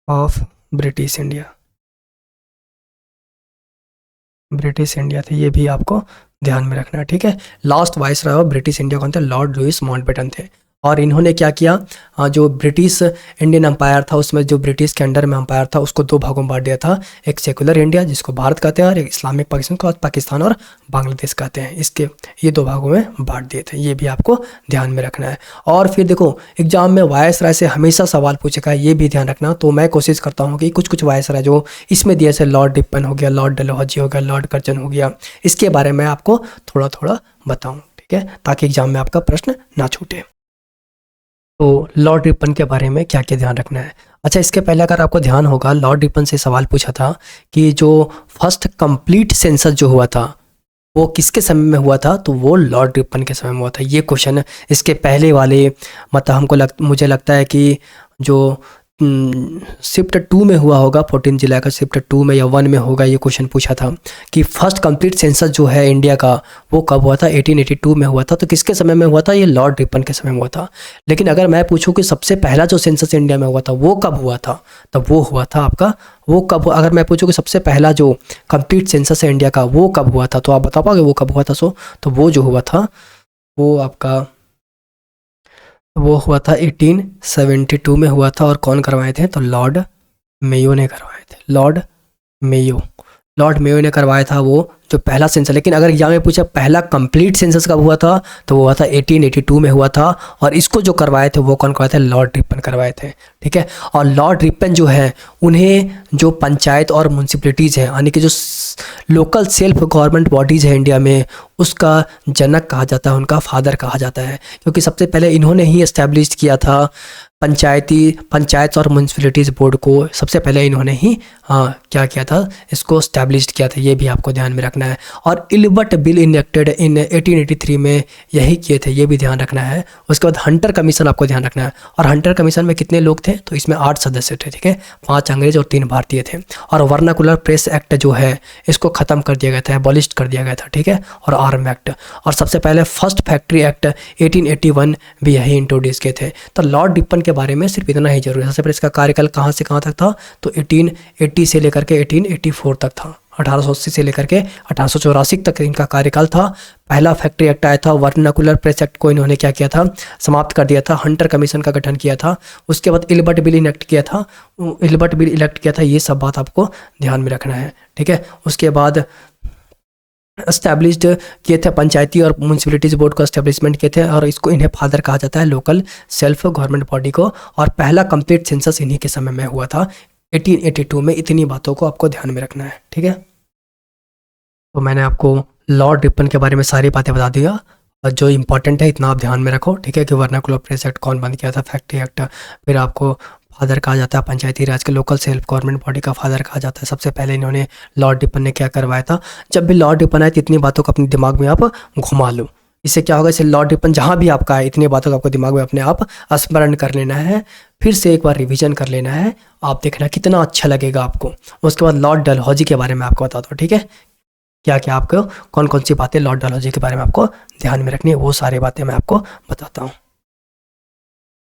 of British India थे। ये भी आपको ध्यान में रखना है, ठीक है। Last vice Roy of British India कौन थे, लॉर्ड लुइस माउंटबेटन थे। और इन्होंने क्या किया, जो ब्रिटिश इंडियन एम्पायर था उसमें जो ब्रिटिश के अंडर में एम्पायर था उसको दो भागों में बांट दिया था, एक सेकुलर इंडिया जिसको भारत कहते हैं और एक इस्लामिक पाकिस्तान को पाकिस्तान और बांग्लादेश कहते हैं। इसके ये दो भागों में बांट दिए थे, ये भी आपको ध्यान में रखना है। और फिर देखो एग्जाम में वायस राय से हमेशा सवाल पूछेगा, ये भी ध्यान रखना। तो मैं कोशिश करता हूँ कि कुछ वायस राय जो इसमें दिए, जैसे लॉर्ड रिपन हो गया, लॉर्ड डलहौजी हो गया, लॉर्ड कर्जन हो गया, इसके बारे में आपको थोड़ा थोड़ा बताऊँ, ठीक है, ताकि एग्जाम में आपका प्रश्न ना छूटे। तो लॉर्ड रिपन के बारे में क्या क्या ध्यान रखना है। अच्छा, इसके पहले अगर आपको ध्यान होगा, लॉर्ड रिपन से सवाल पूछा था कि जो फर्स्ट कंप्लीट सेंसस जो हुआ था वो किसके समय में हुआ था, तो वो लॉर्ड रिपन के समय में हुआ था। ये क्वेश्चन इसके पहले वाले, मतलब मुझे लगता है कि जो शिफ्ट 2 में हुआ होगा, 14 जुलाई का शिफ्ट 2 में या 1 में होगा, ये क्वेश्चन पूछा था कि फर्स्ट कंप्लीट सेंसस जो है इंडिया का वो कब हुआ था, 1882 में हुआ था। तो किसके समय में हुआ था, ये लॉर्ड रिपन के समय में हुआ था। लेकिन अगर मैं पूछूं कि सबसे पहला जो सेंसस इंडिया में हुआ था वो कब हुआ था, तब वो हुआ था आपका, वो कब, अगर मैं पूछूं कि सबसे पहला जो कंप्लीट सेंसस है इंडिया का वो कब हुआ था, तो आप बता पाओगे वो कब हुआ था। तो वो जो हुआ था वो आपका वो हुआ था 1872 में हुआ था। और कौन करवाए थे, तो लॉर्ड मेयो ने करवाए थे। लॉर्ड मेयो ने करवाया था वो जो पहला सेंसस। लेकिन अगर एग्जाम में पूछा पहला कंप्लीट सेंसस कब हुआ था, तो वो हुआ था 1882 में हुआ था। और इसको जो करवाए थे वो कौन करवाए थे, लॉर्ड रिपन करवाए थे, ठीक है। और लॉर्ड रिपन जो है उन्हें जो पंचायत और म्यूनसिपलिटीज़ हैं, यानी कि जो लोकल सेल्फ गवर्नमेंट बॉडीज़ है इंडिया में, उसका जनक कहा जाता है, उनका फादर कहा जाता है, क्योंकि सबसे पहले इन्होंने ही एस्टैब्लिश किया था पंचायत और म्यूनसिपैलिटीज़ बोर्ड को सबसे पहले इन्होंने ही क्या किया था, इसको स्टैब्लिश किया था, ये भी आपको ध्यान में रखना है। और इल्बर्ट बिल इनेक्टेड इन 1883 में यही किए थे, ये भी ध्यान रखना है। उसके बाद हंटर कमीशन आपको ध्यान रखना है। और हंटर कमीशन में कितने लोग थे, तो इसमें 8 सदस्य थे, ठीक है, 5 अंग्रेज और 3 भारतीय थे। और वर्नाकुलर प्रेस एक्ट जो है इसको ख़त्म कर दिया गया था, एबॉलिश कर दिया गया था, ठीक है। और आर्म एक्ट, और सबसे पहले फर्स्ट फैक्ट्री एक्ट 1881 भी यही इंट्रोड्यूस किए थे। तो लॉर्ड रिपन के बारे में सिर्फ इतना ही जरूरी है। सबसे पहले इसका कार्यकाल कहाँ से कहाँ तक था, तो 1880 से लेकर के 1884 तक था। 1880 से लेकर के 1884 तक इनका कार्यकाल था। पहला फैक्ट्री एक्ट आया था, वर्नाकुलर प्रेस एक्ट को इन्होंने क्या किया था, समाप्त कर दिया था, हंटर कमीशन का गठन किया था। उसके बाद इल्बर्ट बिल इलेक्ट किया था, ये सब बात आपको ध्यान में रखना है, ठीक है। उसके बाद एस्टैब्लिश्ड किए थे, पंचायती और म्यूनसिपैलिटीज बोर्ड को एस्टैब्लिशमेंट किए थे, और इसको इन्हें फादर कहा जाता है लोकल सेल्फ गवर्नमेंट बॉडी को। और पहला कंप्लीट सेंसस इन्हीं के समय में हुआ था 1882 में। इतनी बातों को आपको ध्यान में रखना है, ठीक है। तो मैंने आपको लॉर्ड रिपन के बारे में सारी बातें बता दिया, और जो इंपॉर्टेंट है इतना आप ध्यान में रखो, ठीक है, कि वर्नाकुलर प्रेस एक्ट कौन बंद किया था, फैक्ट्री एक्ट, फिर आपको फादर कहा जाता है पंचायती राज के, लोकल सेल्फ गवर्नमेंट बॉडी का फादर कहा जाता है। सबसे पहले इन्होंने लॉर्ड रिपन ने क्या करवाया था। जब भी लॉर्ड रिपन आए तो इतनी बातों को अपने दिमाग में आप घुमा लो। इससे क्या होगा, इससे लॉर्ड रिपन जहाँ भी आपका है इतनी बातों को आपको दिमाग में अपने आप स्मरण कर लेना है, फिर से एक बार रिवीजन कर लेना है। आप देखना कितना अच्छा लगेगा आपको। उसके बाद लॉर्ड डलहौजी के बारे में आपको बताता हूँ, ठीक है, क्या क्या आपको कौन कौन सी बातें लॉर्ड डलहौजी के बारे में आपको ध्यान में रखनी है, वो सारी बातें मैं आपको बताता हूँ।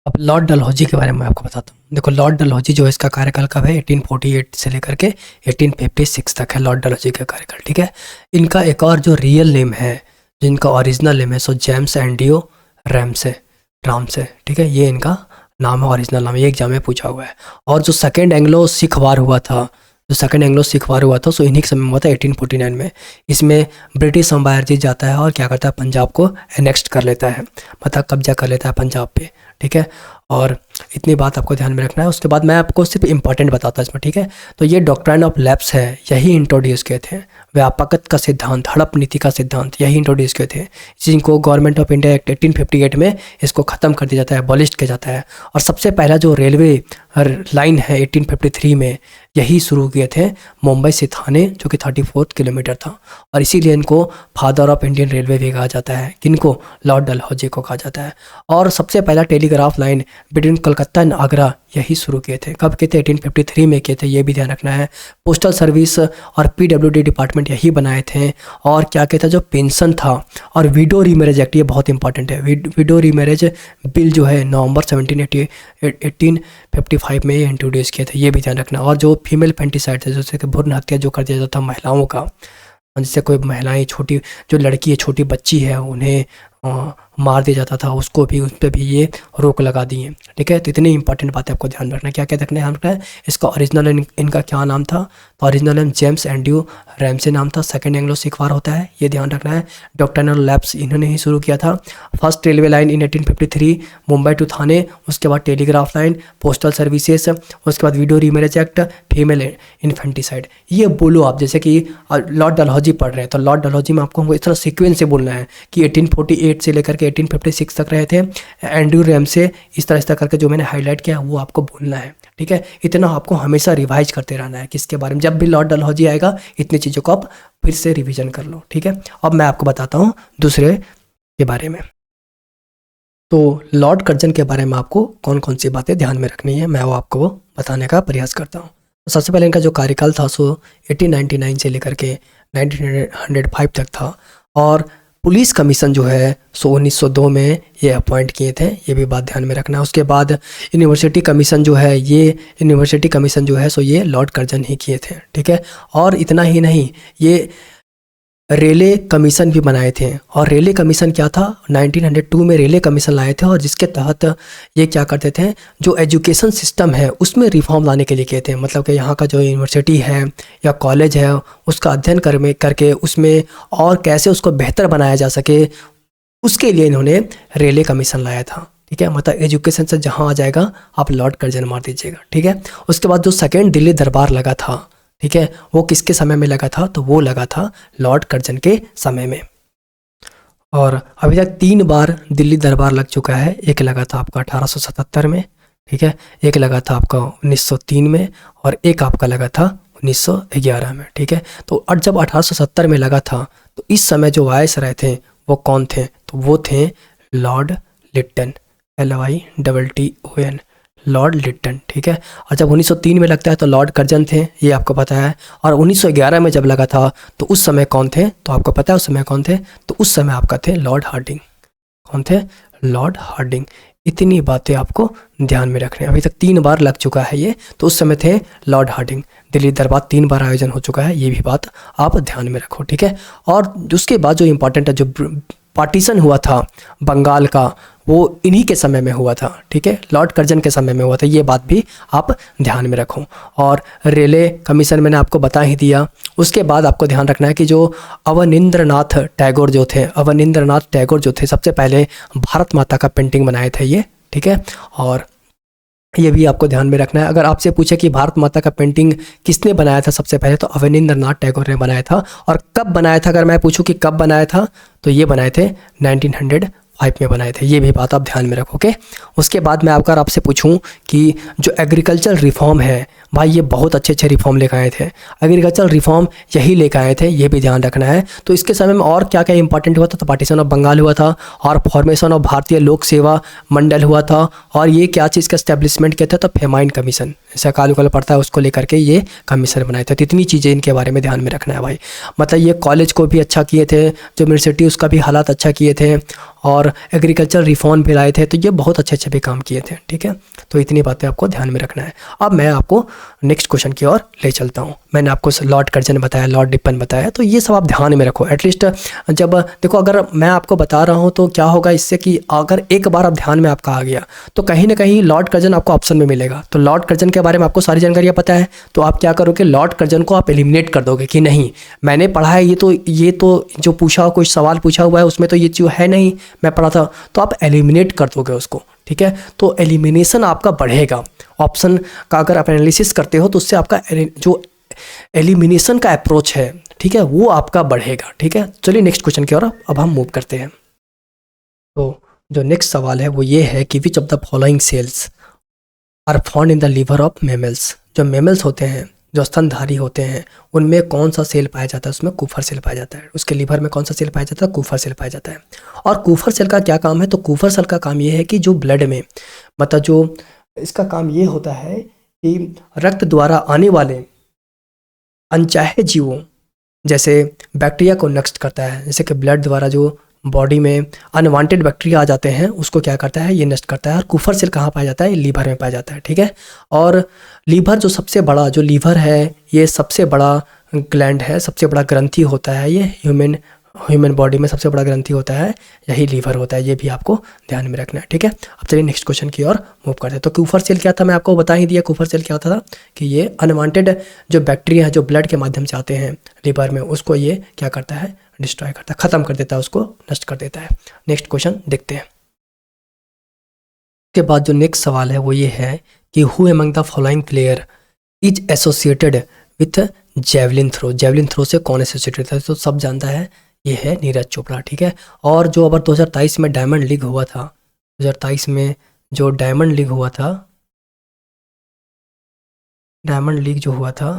अब लॉर्ड डलहौजी के बारे में मैं आपको बताता हूँ। देखो, लॉर्ड डलहौजी जो है इसका कार्यकाल कब है, 1848 से लेकर के 1856 तक है लॉर्ड डलहौजी का कार्यकाल, ठीक है। इनका एक और जो रियल नेम है, जिनका ओरिजिनल नेम है, सो जेम्स एंड्रयू रामसे, ठीक है, ये इनका नाम है, ओरिजिनल नाम है, ये एग्जाम में पूछा हुआ है। और जो सेकेंड एंग्लो सिख वार हुआ था, सो इन्हीं के समय में हुआ था 1849 में। इसमें ब्रिटिश एम्पायर जीत जाता है और क्या करता है, पंजाब को एनेक्स्ट कर लेता है, मतलब कब्जा कर लेता है पंजाब पे, ठीक है। और इतनी बात आपको ध्यान में रखना है। उसके बाद मैं आपको सिर्फ इंपॉर्टेंट बताता हूँ इसमें, ठीक है। तो ये डॉक्ट्राइन ऑफ लैप्स है, यही इंट्रोड्यूस किए थे। व्यापकत का सिद्धांत, हड़प नीति का सिद्धांत, यही इंट्रोड्यूस किए थे, जिनको गवर्नमेंट ऑफ इंडिया एक्ट 1858 में इसको ख़त्म कर दिया जाता है, एबॉलिश किया जाता है। और सबसे पहला जो रेलवे लाइन है 1853 में, यही शुरू किए थे मुंबई से थाने, जो कि 34 किलोमीटर था। और इसीलिए इनको फादर ऑफ इंडियन रेलवे भी कहा जाता है। किनको, लॉर्ड डलहौजी को कहा जाता है। और सबसे पहला telegraph line between Calcutta and Agra यही शुरू किए थे। कब किए थे, 1853 में किए थे, ये भी ध्यान रखना है। पोस्टल सर्विस और PWD डिपार्टमेंट यही बनाए थे। और क्या कहता है, जो पेंशन था और विडो रीमैरेज एक्ट, ये बहुत इंपॉर्टेंट है। विडो रीमैरेज बिल जो है नवंबर 1855 में ये इंट्रोड्यूस किए थे, ये भी ध्यान रखना। और जो फीमेल पेंटिसाइड है, जैसे कि भ्रूण हत्या जो कर दिया जाता था महिलाओं का, जिससे कोई महिलाएं छोटी, जो लड़की है, छोटी बच्ची है, उन्हें मार दिया जाता था, उसको भी, उस पर भी ये रोक लगा दी है, ठीक है। तो इतनी इंपॉर्टेंट बातें आपको ध्यान रखना है। क्या क्या ध्यान रखना है, इसका ओरिजिनल इनका क्या नाम था, तो original name James Andrew Ramsay नाम था। सेकेंड एंग्लो सिख वार होता है, ये ध्यान रखना है। डॉक्ट्रिनल लैब्स इन्होंने ही शुरू किया था। First railway line in 1853 Mumbai to Thane, उसके बाद टेलीग्राफ लाइन, पोस्टल सर्विसेज, उसके बाद widow remarriage act, female infanticide. ये बोलो आप, जैसे कि लॉर्ड डलहौजी पढ़ रहे हैं, तो लॉर्ड डलहौजी में आपको इस तरह सीक्वेंस से बोलना है कि 1848 से लेकर के 1856 तक रहे थे। एंड्रयू रैमसे, इस तरह करके जो मैंने हाईलाइट किया वो आपको बोलना है, ठीक है। इतना आपको हमेशा रिवाइज करते रहना है किसके बारे में। जब भी लॉर्ड डलहौजी आएगा इतनी चीज़ों को आप फिर से रिवीजन कर लो, ठीक है। अब मैं आपको बताता हूँ दूसरे के बारे में। तो लॉर्ड कर्जन के बारे में आपको कौन कौन सी बातें ध्यान में रखनी है, मैं वो आपको बताने का प्रयास करता हूँ। तो सबसे पहले इनका जो कार्यकाल था सो 1899 से लेकर के 1905 तक था। और पुलिस कमीशन जो है सो 1902 में ये अपॉइंट किए थे, ये भी बात ध्यान में रखना। उसके बाद यूनिवर्सिटी कमीशन जो है, सो ये लॉर्ड कर्जन ही किए थे, ठीक है। और इतना ही नहीं, ये रेले कमीशन भी बनाए थे। और रेले कमीशन क्या था, 1902 में रेले कमीशन लाए थे, और जिसके तहत ये क्या करते थे, जो एजुकेशन सिस्टम है उसमें रिफॉर्म लाने के लिए किए थे। मतलब कि यहाँ का जो यूनिवर्सिटी है या कॉलेज है उसका अध्ययन करके उसमें और कैसे उसको बेहतर बनाया जा सके, उसके लिए इन्होंने रेले कमीशन लाया था, ठीक है। मतलब एजुकेशन से जहाँ आ जाएगा आप लॉर्ड कर्जन मार दीजिएगा, ठीक है। उसके बाद जो सेकेंड दिल्ली दरबार लगा था, ठीक है, वो किसके समय में लगा था, तो वो लगा था लॉर्ड कर्जन के समय में। और अभी तक 3 बार दिल्ली दरबार लग चुका है। एक लगा था आपका 1877 में, ठीक है। एक लगा था आपका 1903 में और एक आपका लगा था 1911 में, ठीक है। तो और जब 1870 में लगा था तो इस समय जो वायसराय थे वो कौन थे, तो वो थे Lord Lytton, LYTTON, Lord Lytton, ठीक है। और जब 1903 में लगता है तो लॉर्ड कर्जन थे, ये आपको पता है। और 1911 में जब लगा था तो उस समय कौन थे, तो आपको पता है उस समय कौन थे, तो उस समय आपका थे लॉर्ड हार्डिंग। कौन थे, लॉर्ड हार्डिंग। इतनी बातें आपको ध्यान में रखने, अभी तक 3 बार लग चुका है ये, तो उस समय थे लॉर्ड हार्डिंग। दिल्ली दरबार 3 बार आयोजन हो चुका है, ये भी बात आप ध्यान में रखो, ठीक है। और उसके बाद जो इम्पोर्टेंट है, जो पार्टीशन हुआ था बंगाल का, वो इन्हीं के समय में हुआ था, ठीक है, लॉर्ड कर्जन के समय में हुआ था, ये बात भी आप ध्यान में रखो। और रेले कमीशन मैंने आपको बता ही दिया। उसके बाद आपको ध्यान रखना है कि जो अवनींद्रनाथ टैगोर जो थे, अवनींद्रनाथ टैगोर जो थे, सबसे पहले भारत माता का पेंटिंग बनाए थे ये, ठीक है। और ये भी आपको ध्यान में रखना है। अगर आपसे पूछे कि भारत माता का पेंटिंग किसने बनाया था सबसे पहले, तो अवनींद्रनाथ टैगोर ने बनाया था। और कब बनाया था, अगर मैं पूछूं कि कब बनाया था, तो ये बनाए थे 1905 में बनाए थे, ये भी बात आप ध्यान में रखोगे। उसके बाद मैं अगर आपसे पूछूं कि जो एग्रीकल्चर रिफॉर्म है, भाई ये बहुत अच्छे अच्छे रिफॉर्म लेकर आए थे, एग्रीकल्चर रिफॉर्म यही लेकर आए थे, ये भी ध्यान रखना है। तो इसके समय में और क्या क्या इंपॉर्टेंट हुआ था, तो पार्टीशन ऑफ बंगाल हुआ था, और फॉर्मेशन ऑफ भारतीय लोक सेवा मंडल हुआ था, और ये क्या चीज़ का स्टैब्लिशमेंट किया था, तो फेमाइन कमीशन, जैसे अकाल उकाल पड़ता है उसको लेकर के ये कमीशन बनाए थे। तो इतनी चीज़ें इनके बारे में ध्यान में रखना है भाई। मतलब ये कॉलेज को भी अच्छा किए थे, जो यूनिवर्सिटी उसका भी हालात अच्छा किए थे, और एग्रीकल्चर रिफॉर्म भी लाए थे, तो ये बहुत अच्छे अच्छे भी काम किए थे, ठीक है। तो इतनी बातें आपको ध्यान में रखना है। अब मैं आपको नेक्स्ट क्वेश्चन की ओर ले चलता हूँ। मैंने आपको लॉर्ड कर्जन बताया, लॉर्ड लिप्टन बताया, तो ये सब आप ध्यान में रखो। एटलीस्ट जब देखो, अगर मैं आपको बता रहा हूँ तो क्या होगा इससे कि अगर एक बार आप ध्यान में आपका आ गया तो कहीं ना कहीं लॉर्ड कर्जन आपको ऑप्शन में मिलेगा। तो लॉर्ड कर्जन के बारे में आपको सारी जानकारियाँ पता है, तो आप क्या करोगे, लॉर्ड कर्जन को आप एलिमिनेट कर दोगे कि नहीं मैंने पढ़ा है, ये तो जो पूछा कोई सवाल पूछा हुआ है उसमें तो ये चीज़ है नहीं, मैं पढ़ा था, तो आप एलिमिनेट कर दोगे उसको, ठीक है। तो एलिमिनेशन आपका बढ़ेगा, ऑप्शन का अगर आप एनालिसिस करते हो तो उससे आपका जो एलिमिनेशन का अप्रोच है, ठीक है, वो आपका बढ़ेगा, ठीक है। चलिए नेक्स्ट क्वेश्चन की ओर अब हम मूव करते हैं। तो जो नेक्स्ट सवाल है वो ये है कि which of the following cells are found in the liver of mammals. जो मेमल्स होते हैं, जो स्तनधारी होते हैं, उनमें कौन सा सेल पाया जाता है, उसमें कूफर सेल पाया जाता है। उसके लीवर में कौन सा सेल पाया जाता है, कूफर सेल पाया जाता है। और कूफर सेल का क्या काम है, तो कूफर सेल का काम ये है कि जो ब्लड में, मतलब जो इसका काम ये होता है कि रक्त द्वारा आने वाले अनचाहे जीवों, जैसे बैक्टीरिया को नष्ट करता है। जैसे कि ब्लड द्वारा जो बॉडी में अनवांटेड बैक्टीरिया आ जाते हैं उसको क्या करता है, ये नष्ट करता है। और कूफर सेल कहाँ पाया जाता है, लीवर में पाया जाता है, ठीक है। और लीवर जो सबसे बड़ा, जो लीवर है ये सबसे बड़ा ग्लैंड है, सबसे बड़ा ग्रंथि होता है, ये ह्यूमन बॉडी में सबसे बड़ा ग्रंथि होता है, यही लीवर होता है, ये भी आपको ध्यान में रखना है, ठीक है। अब चलिए नेक्स्ट क्वेश्चन की ओर मूव करते हैं। तो कूफर सेल क्या था, मैं आपको बता ही दिया। कूफर सेल क्या होता था कि ये अनवांटेड जो बैक्टीरिया है जो ब्लड के माध्यम से आते हैं लीवर में, उसको ये क्या करता है, डिस्ट्रॉय करता है, ख़त्म कर देता है, उसको नष्ट कर देता है। नेक्स्ट क्वेश्चन देखते हैं। उसके बाद जो नेक्स्ट सवाल है वो ये है कि who among the following player is associated with javelin throw. Javelin throw से कौन एसोसिएटेड था, तो सब जानता है, ये है नीरज चोपड़ा, ठीक है। और जो अगर 2023 में डायमंड लीग हुआ था, 2023 में जो डायमंड लीग हुआ था, डायमंड लीग जो हुआ था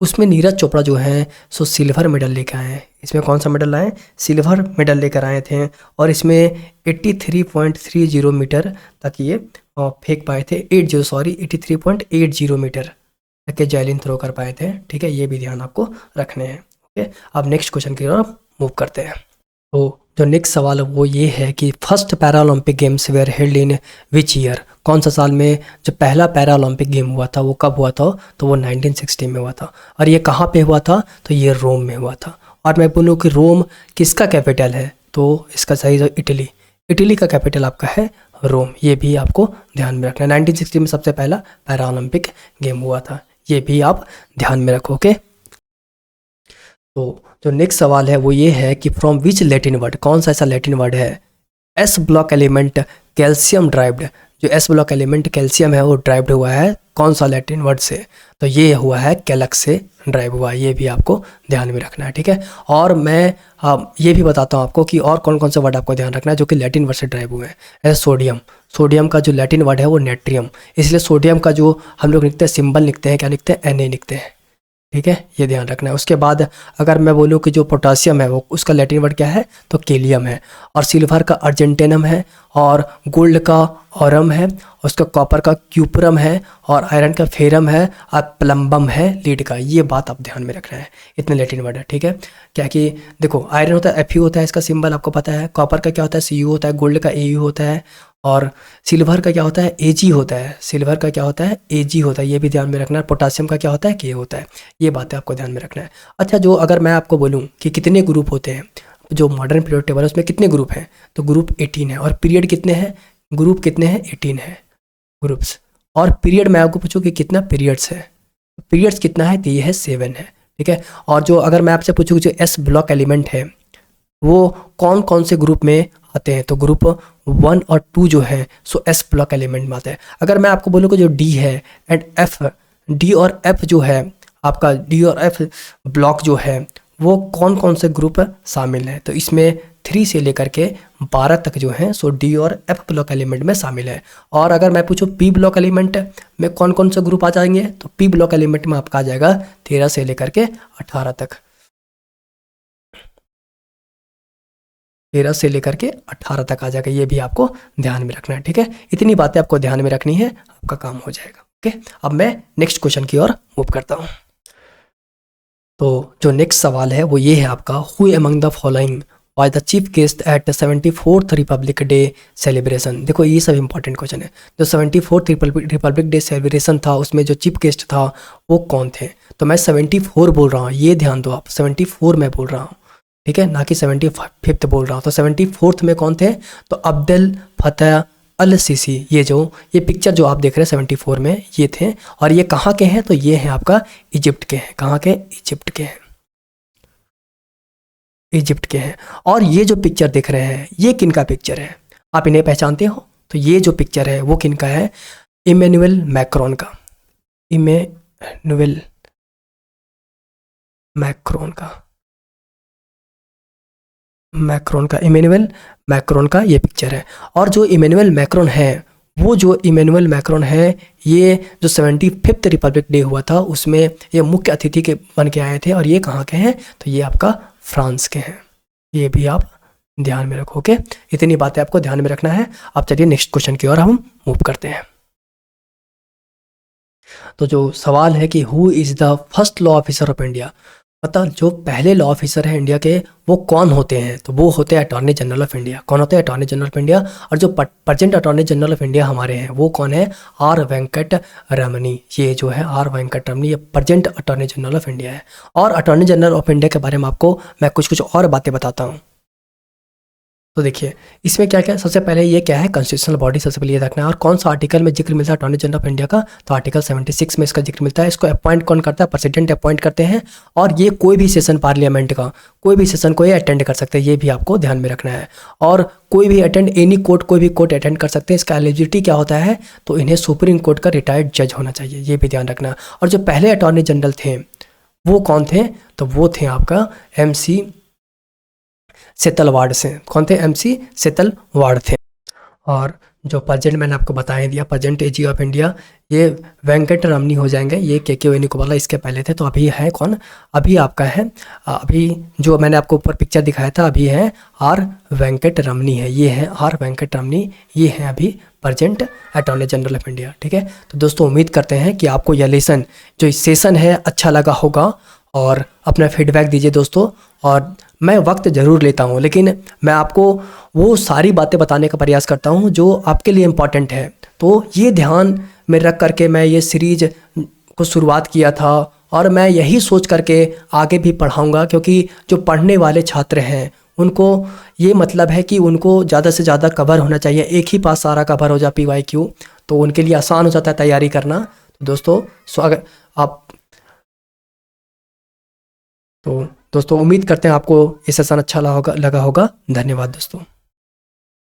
उसमें नीरज चोपड़ा जो है सो सिल्वर मेडल लेकर आए हैं। इसमें कौन सा मेडल लाए, सिल्वर मेडल लेकर आए थे। और इसमें 83.30 मीटर तक ये फेंक पाए थे, 83.80 मीटर तक के जैवलिन थ्रो कर पाए थे, ठीक है। ये भी ध्यान आपको रखने हैं, ओके। अब नेक्स्ट क्वेश्चन की ओर मूव करते हैं। तो जो नेक्स्ट सवाल है वो ये है कि first Paralympic games where held in which year. कौन सा साल में जो पहला पैरालंपिक गेम हुआ था वो कब हुआ था, तो वो 1960 में हुआ था। और ये कहाँ पे हुआ था, तो ये रोम में हुआ था। और मैं बोलूँ कि रोम किसका कैपिटल है, तो इसका सही जो इटली का कैपिटल आपका है रोम, ये भी आपको ध्यान में रखना है। 1960 में सबसे पहला पैरालंपिक गेम हुआ था, ये भी आप ध्यान में रखोगे। तो जो नेक्स्ट सवाल है वो ये है कि फ्रॉम विच लैटिन वर्ड, कौन सा ऐसा लैटिन वर्ड है, S block element calcium derived, जो एस ब्लॉक एलिमेंट कैल्शियम है वो ड्राइव्ड हुआ है कौन सा लैटिन वर्ड से, तो ये हुआ है कैलक्स से ड्राइव हुआ, ये भी आपको ध्यान में रखना है, ठीक है। और मैं ये भी बताता हूँ आपको कि और कौन कौन से वर्ड आपको ध्यान रखना है जो कि लैटिन वर्ड से ड्राइव हुए हैं। जैसे सोडियम, सोडियम का जो लैटिन वर्ड है वो नेट्रियम, इसलिए सोडियम का जो हम लोग लिखते हैं सिंबल लिखते हैं, क्या लिखते हैं, Na लिखते हैं, ठीक है, ये ध्यान रखना है। उसके बाद अगर मैं बोलूँ कि जो पोटासियम है वो उसका लैटिन वर्ड क्या है, तो केलियम है, और सिल्वर का अर्जेंटेनम है, और गोल्ड का ऑरम है, उसका कॉपर का क्यूपरम है, और आयरन का फेरम है, और प्लम्बम है लीड का। ये बात आप ध्यान में रखना है, इतने लैटिन वर्ड है, ठीक है। क्या कि देखो आयरन होता है Fu होता है, इसका सिंबल आपको पता है, कॉपर का क्या होता है Cu होता है, गोल्ड का Au होता है, और सिल्वर का क्या होता है Ag होता है, सिल्वर का क्या होता है Ag होता है, ये भी ध्यान में रखना है। पोटासियम का क्या होता है K होता है, ये बातें आपको ध्यान में रखना है। अच्छा, जो अगर मैं आपको बोलूँ कि कितने ग्रुप होते हैं, जो मॉडर्न पीरियड टेबल है उसमें कितने ग्रुप हैं, तो ग्रुप 18 है, और पीरियड कितने हैं, ग्रुप कितने हैं, 18 है ग्रुप्स। और पीरियड मैं आपको पूछूँ कि कितना पीरियड्स है, पीरियड्स कितना है, तो ये है 7 है, ठीक है। और जो अगर मैं आपसे पूछूँ जो एस ब्लॉक एलिमेंट है वो कौन कौन से ग्रुप में आते हैं, तो ग्रुप 1 और 2 जो है सो एस ब्लॉक एलिमेंट में आते हैं। अगर मैं आपको बोलूँ कि जो डी है एंड एफ, डी और एफ जो है आपका, डी और एफ ब्लॉक जो है वो कौन कौन से ग्रुप शामिल हैं, तो इसमें 3 से लेकर के 12 तक जो हैं सो डी और एफ ब्लॉक एलिमेंट में शामिल है। और अगर मैं पूछूँ पी ब्लॉक एलिमेंट में कौन कौन से ग्रुप आ जाएंगे, तो पी ब्लॉक एलिमेंट में आपका आ जाएगा 13 से लेकर के 18 तक, 13 से लेकर के 18 तक आ जाएगा, ये भी आपको ध्यान में रखना है, ठीक है। इतनी बातें आपको ध्यान में रखनी है, आपका काम हो जाएगा, ओके। अब मैं नेक्स्ट क्वेश्चन की ओर मूव करता हूँ। तो जो नेक्स्ट सवाल है वो ये है आपका, who among the following was the chief guest at 74th Republic day celebration. देखो ये सब इंपॉर्टेंट क्वेश्चन है। जो 74th रिपब्लिक डे सेलिब्रेशन था उसमें जो चीफ गेस्ट था वो कौन थे, तो मैं 74 बोल रहा हूँ, ये ध्यान दो आप, 74 मैं बोल रहा हूँ, ठीक है, ना कि 75th बोल रहा हूँ। तो 74th में कौन थे, तो अब्दुल फतेह अल सीसी, ये पिक्चर जो आप देख रहे हैं 74 में ये थे। और ये कहाँ के हैं, तो ये हैं आपका इजिप्ट के हैं, कहाँ के, इजिप्ट के हैं, इजिप्ट के हैं। और ये जो पिक्चर देख रहे हैं ये किन का पिक्चर है, आप इन्हें पहचानते हो, तो ये जो पिक्चर है वो किन का है, इमैनुअल मैक्रोन का, इमैनुअल मैक्रोन का, इमैनुअल मैक्रोन का ये पिक्चर है। और जो इमैनुअल मैक्रोन है वो जो इमैनुअल मैक्रोन है ये जो 75th रिपब्लिक डे हुआ था उसमें ये मुख्य अतिथि के बन के आए थे। और ये कहाँ के हैं, तो ये आपका फ्रांस के हैं, ये भी आप ध्यान में रखो, ओके। इतनी बातें आपको ध्यान में रखना है। अब चलिए नेक्स्ट क्वेश्चन की ओर हम मूव करते हैं। तो जो सवाल है कि who is the first law officer of India, मतलब जो पहले लॉ ऑफिसर हैं इंडिया के वो कौन होते हैं, तो वो होते हैं अटॉर्नी जनरल ऑफ इंडिया। कौन होते हैं, अटॉर्नी जनरल ऑफ इंडिया। और जो present attorney general of India हमारे हैं वो कौन है, आर वेंकट रमनी। ये जो है आर वेंकट रमनी, ये present attorney general of India है। और अटॉर्नी जनरल ऑफ इंडिया के बारे में आपको मैं कुछ और बातें बताता हूँ। तो देखिए इसमें क्या क्या, सबसे पहले ये क्या है, कॉन्स्टिट्यूशनल बॉडी, सबसे पहले ये रखना है। और कौन सा आर्टिकल में जिक्र मिलता है अटॉर्नी जनरल ऑफ इंडिया का, तो आर्टिकल 76 में इसका जिक्र मिलता है। इसको अपॉइंट कौन करता है, प्रेसिडेंट अपॉइंट करते हैं। और ये कोई भी सेशन पार्लियामेंट का, कोई भी सेशन को ये अटेंड कर सकते हैं, ये भी आपको ध्यान में रखना है। और कोई भी अटेंड एनी कोर्ट, कोई भी कोर्ट अटेंड कर सकते हैं। इसका एलिजिबिलिटी क्या होता है, तो इन्हें सुप्रीम कोर्ट का रिटायर्ड जज होना चाहिए, ये भी ध्यान रखना। और जो पहले अटॉर्नी जनरल थे वो कौन थे, तो वो थे आपका MC सेतलवाड़ से। कौन थे, MC सेतलवाड़ थे। और जो प्रेजेंट मैंने आपको बताया दिया, प्रेजेंट एजी ऑफ इंडिया, ये वेंकट रमनी हो जाएंगे, ये के वेणुगोपाल इसके पहले थे। तो अभी है कौन, अभी आपका है, अभी जो मैंने आपको ऊपर पिक्चर दिखाया था अभी है आर वेंकट रमनी है, ये है आर वेंकट रमनी, ये है अभी present attorney general of India, ठीक है। तो दोस्तों उम्मीद करते हैं कि आपको यह लेसन जो इस सेशन है अच्छा लगा होगा, और अपना फीडबैक दीजिए दोस्तों। और मैं वक्त ज़रूर लेता हूँ लेकिन मैं आपको वो सारी बातें बताने का प्रयास करता हूँ जो आपके लिए इम्पॉर्टेंट है। तो ये ध्यान में रख करके मैं ये सीरीज को शुरुआत किया था, और मैं यही सोच करके आगे भी पढ़ाऊँगा, क्योंकि जो पढ़ने वाले छात्र हैं उनको ये मतलब है कि उनको ज़्यादा से ज़्यादा कवर होना चाहिए। एक ही पास सारा कवर हो जाए PYQ, तो उनके लिए आसान हो जाता है तैयारी करना। तो दोस्तों स्वागत आप, तो दोस्तों उम्मीद करते हैं आपको ये सेशन अच्छा लगा होगा। धन्यवाद दोस्तों।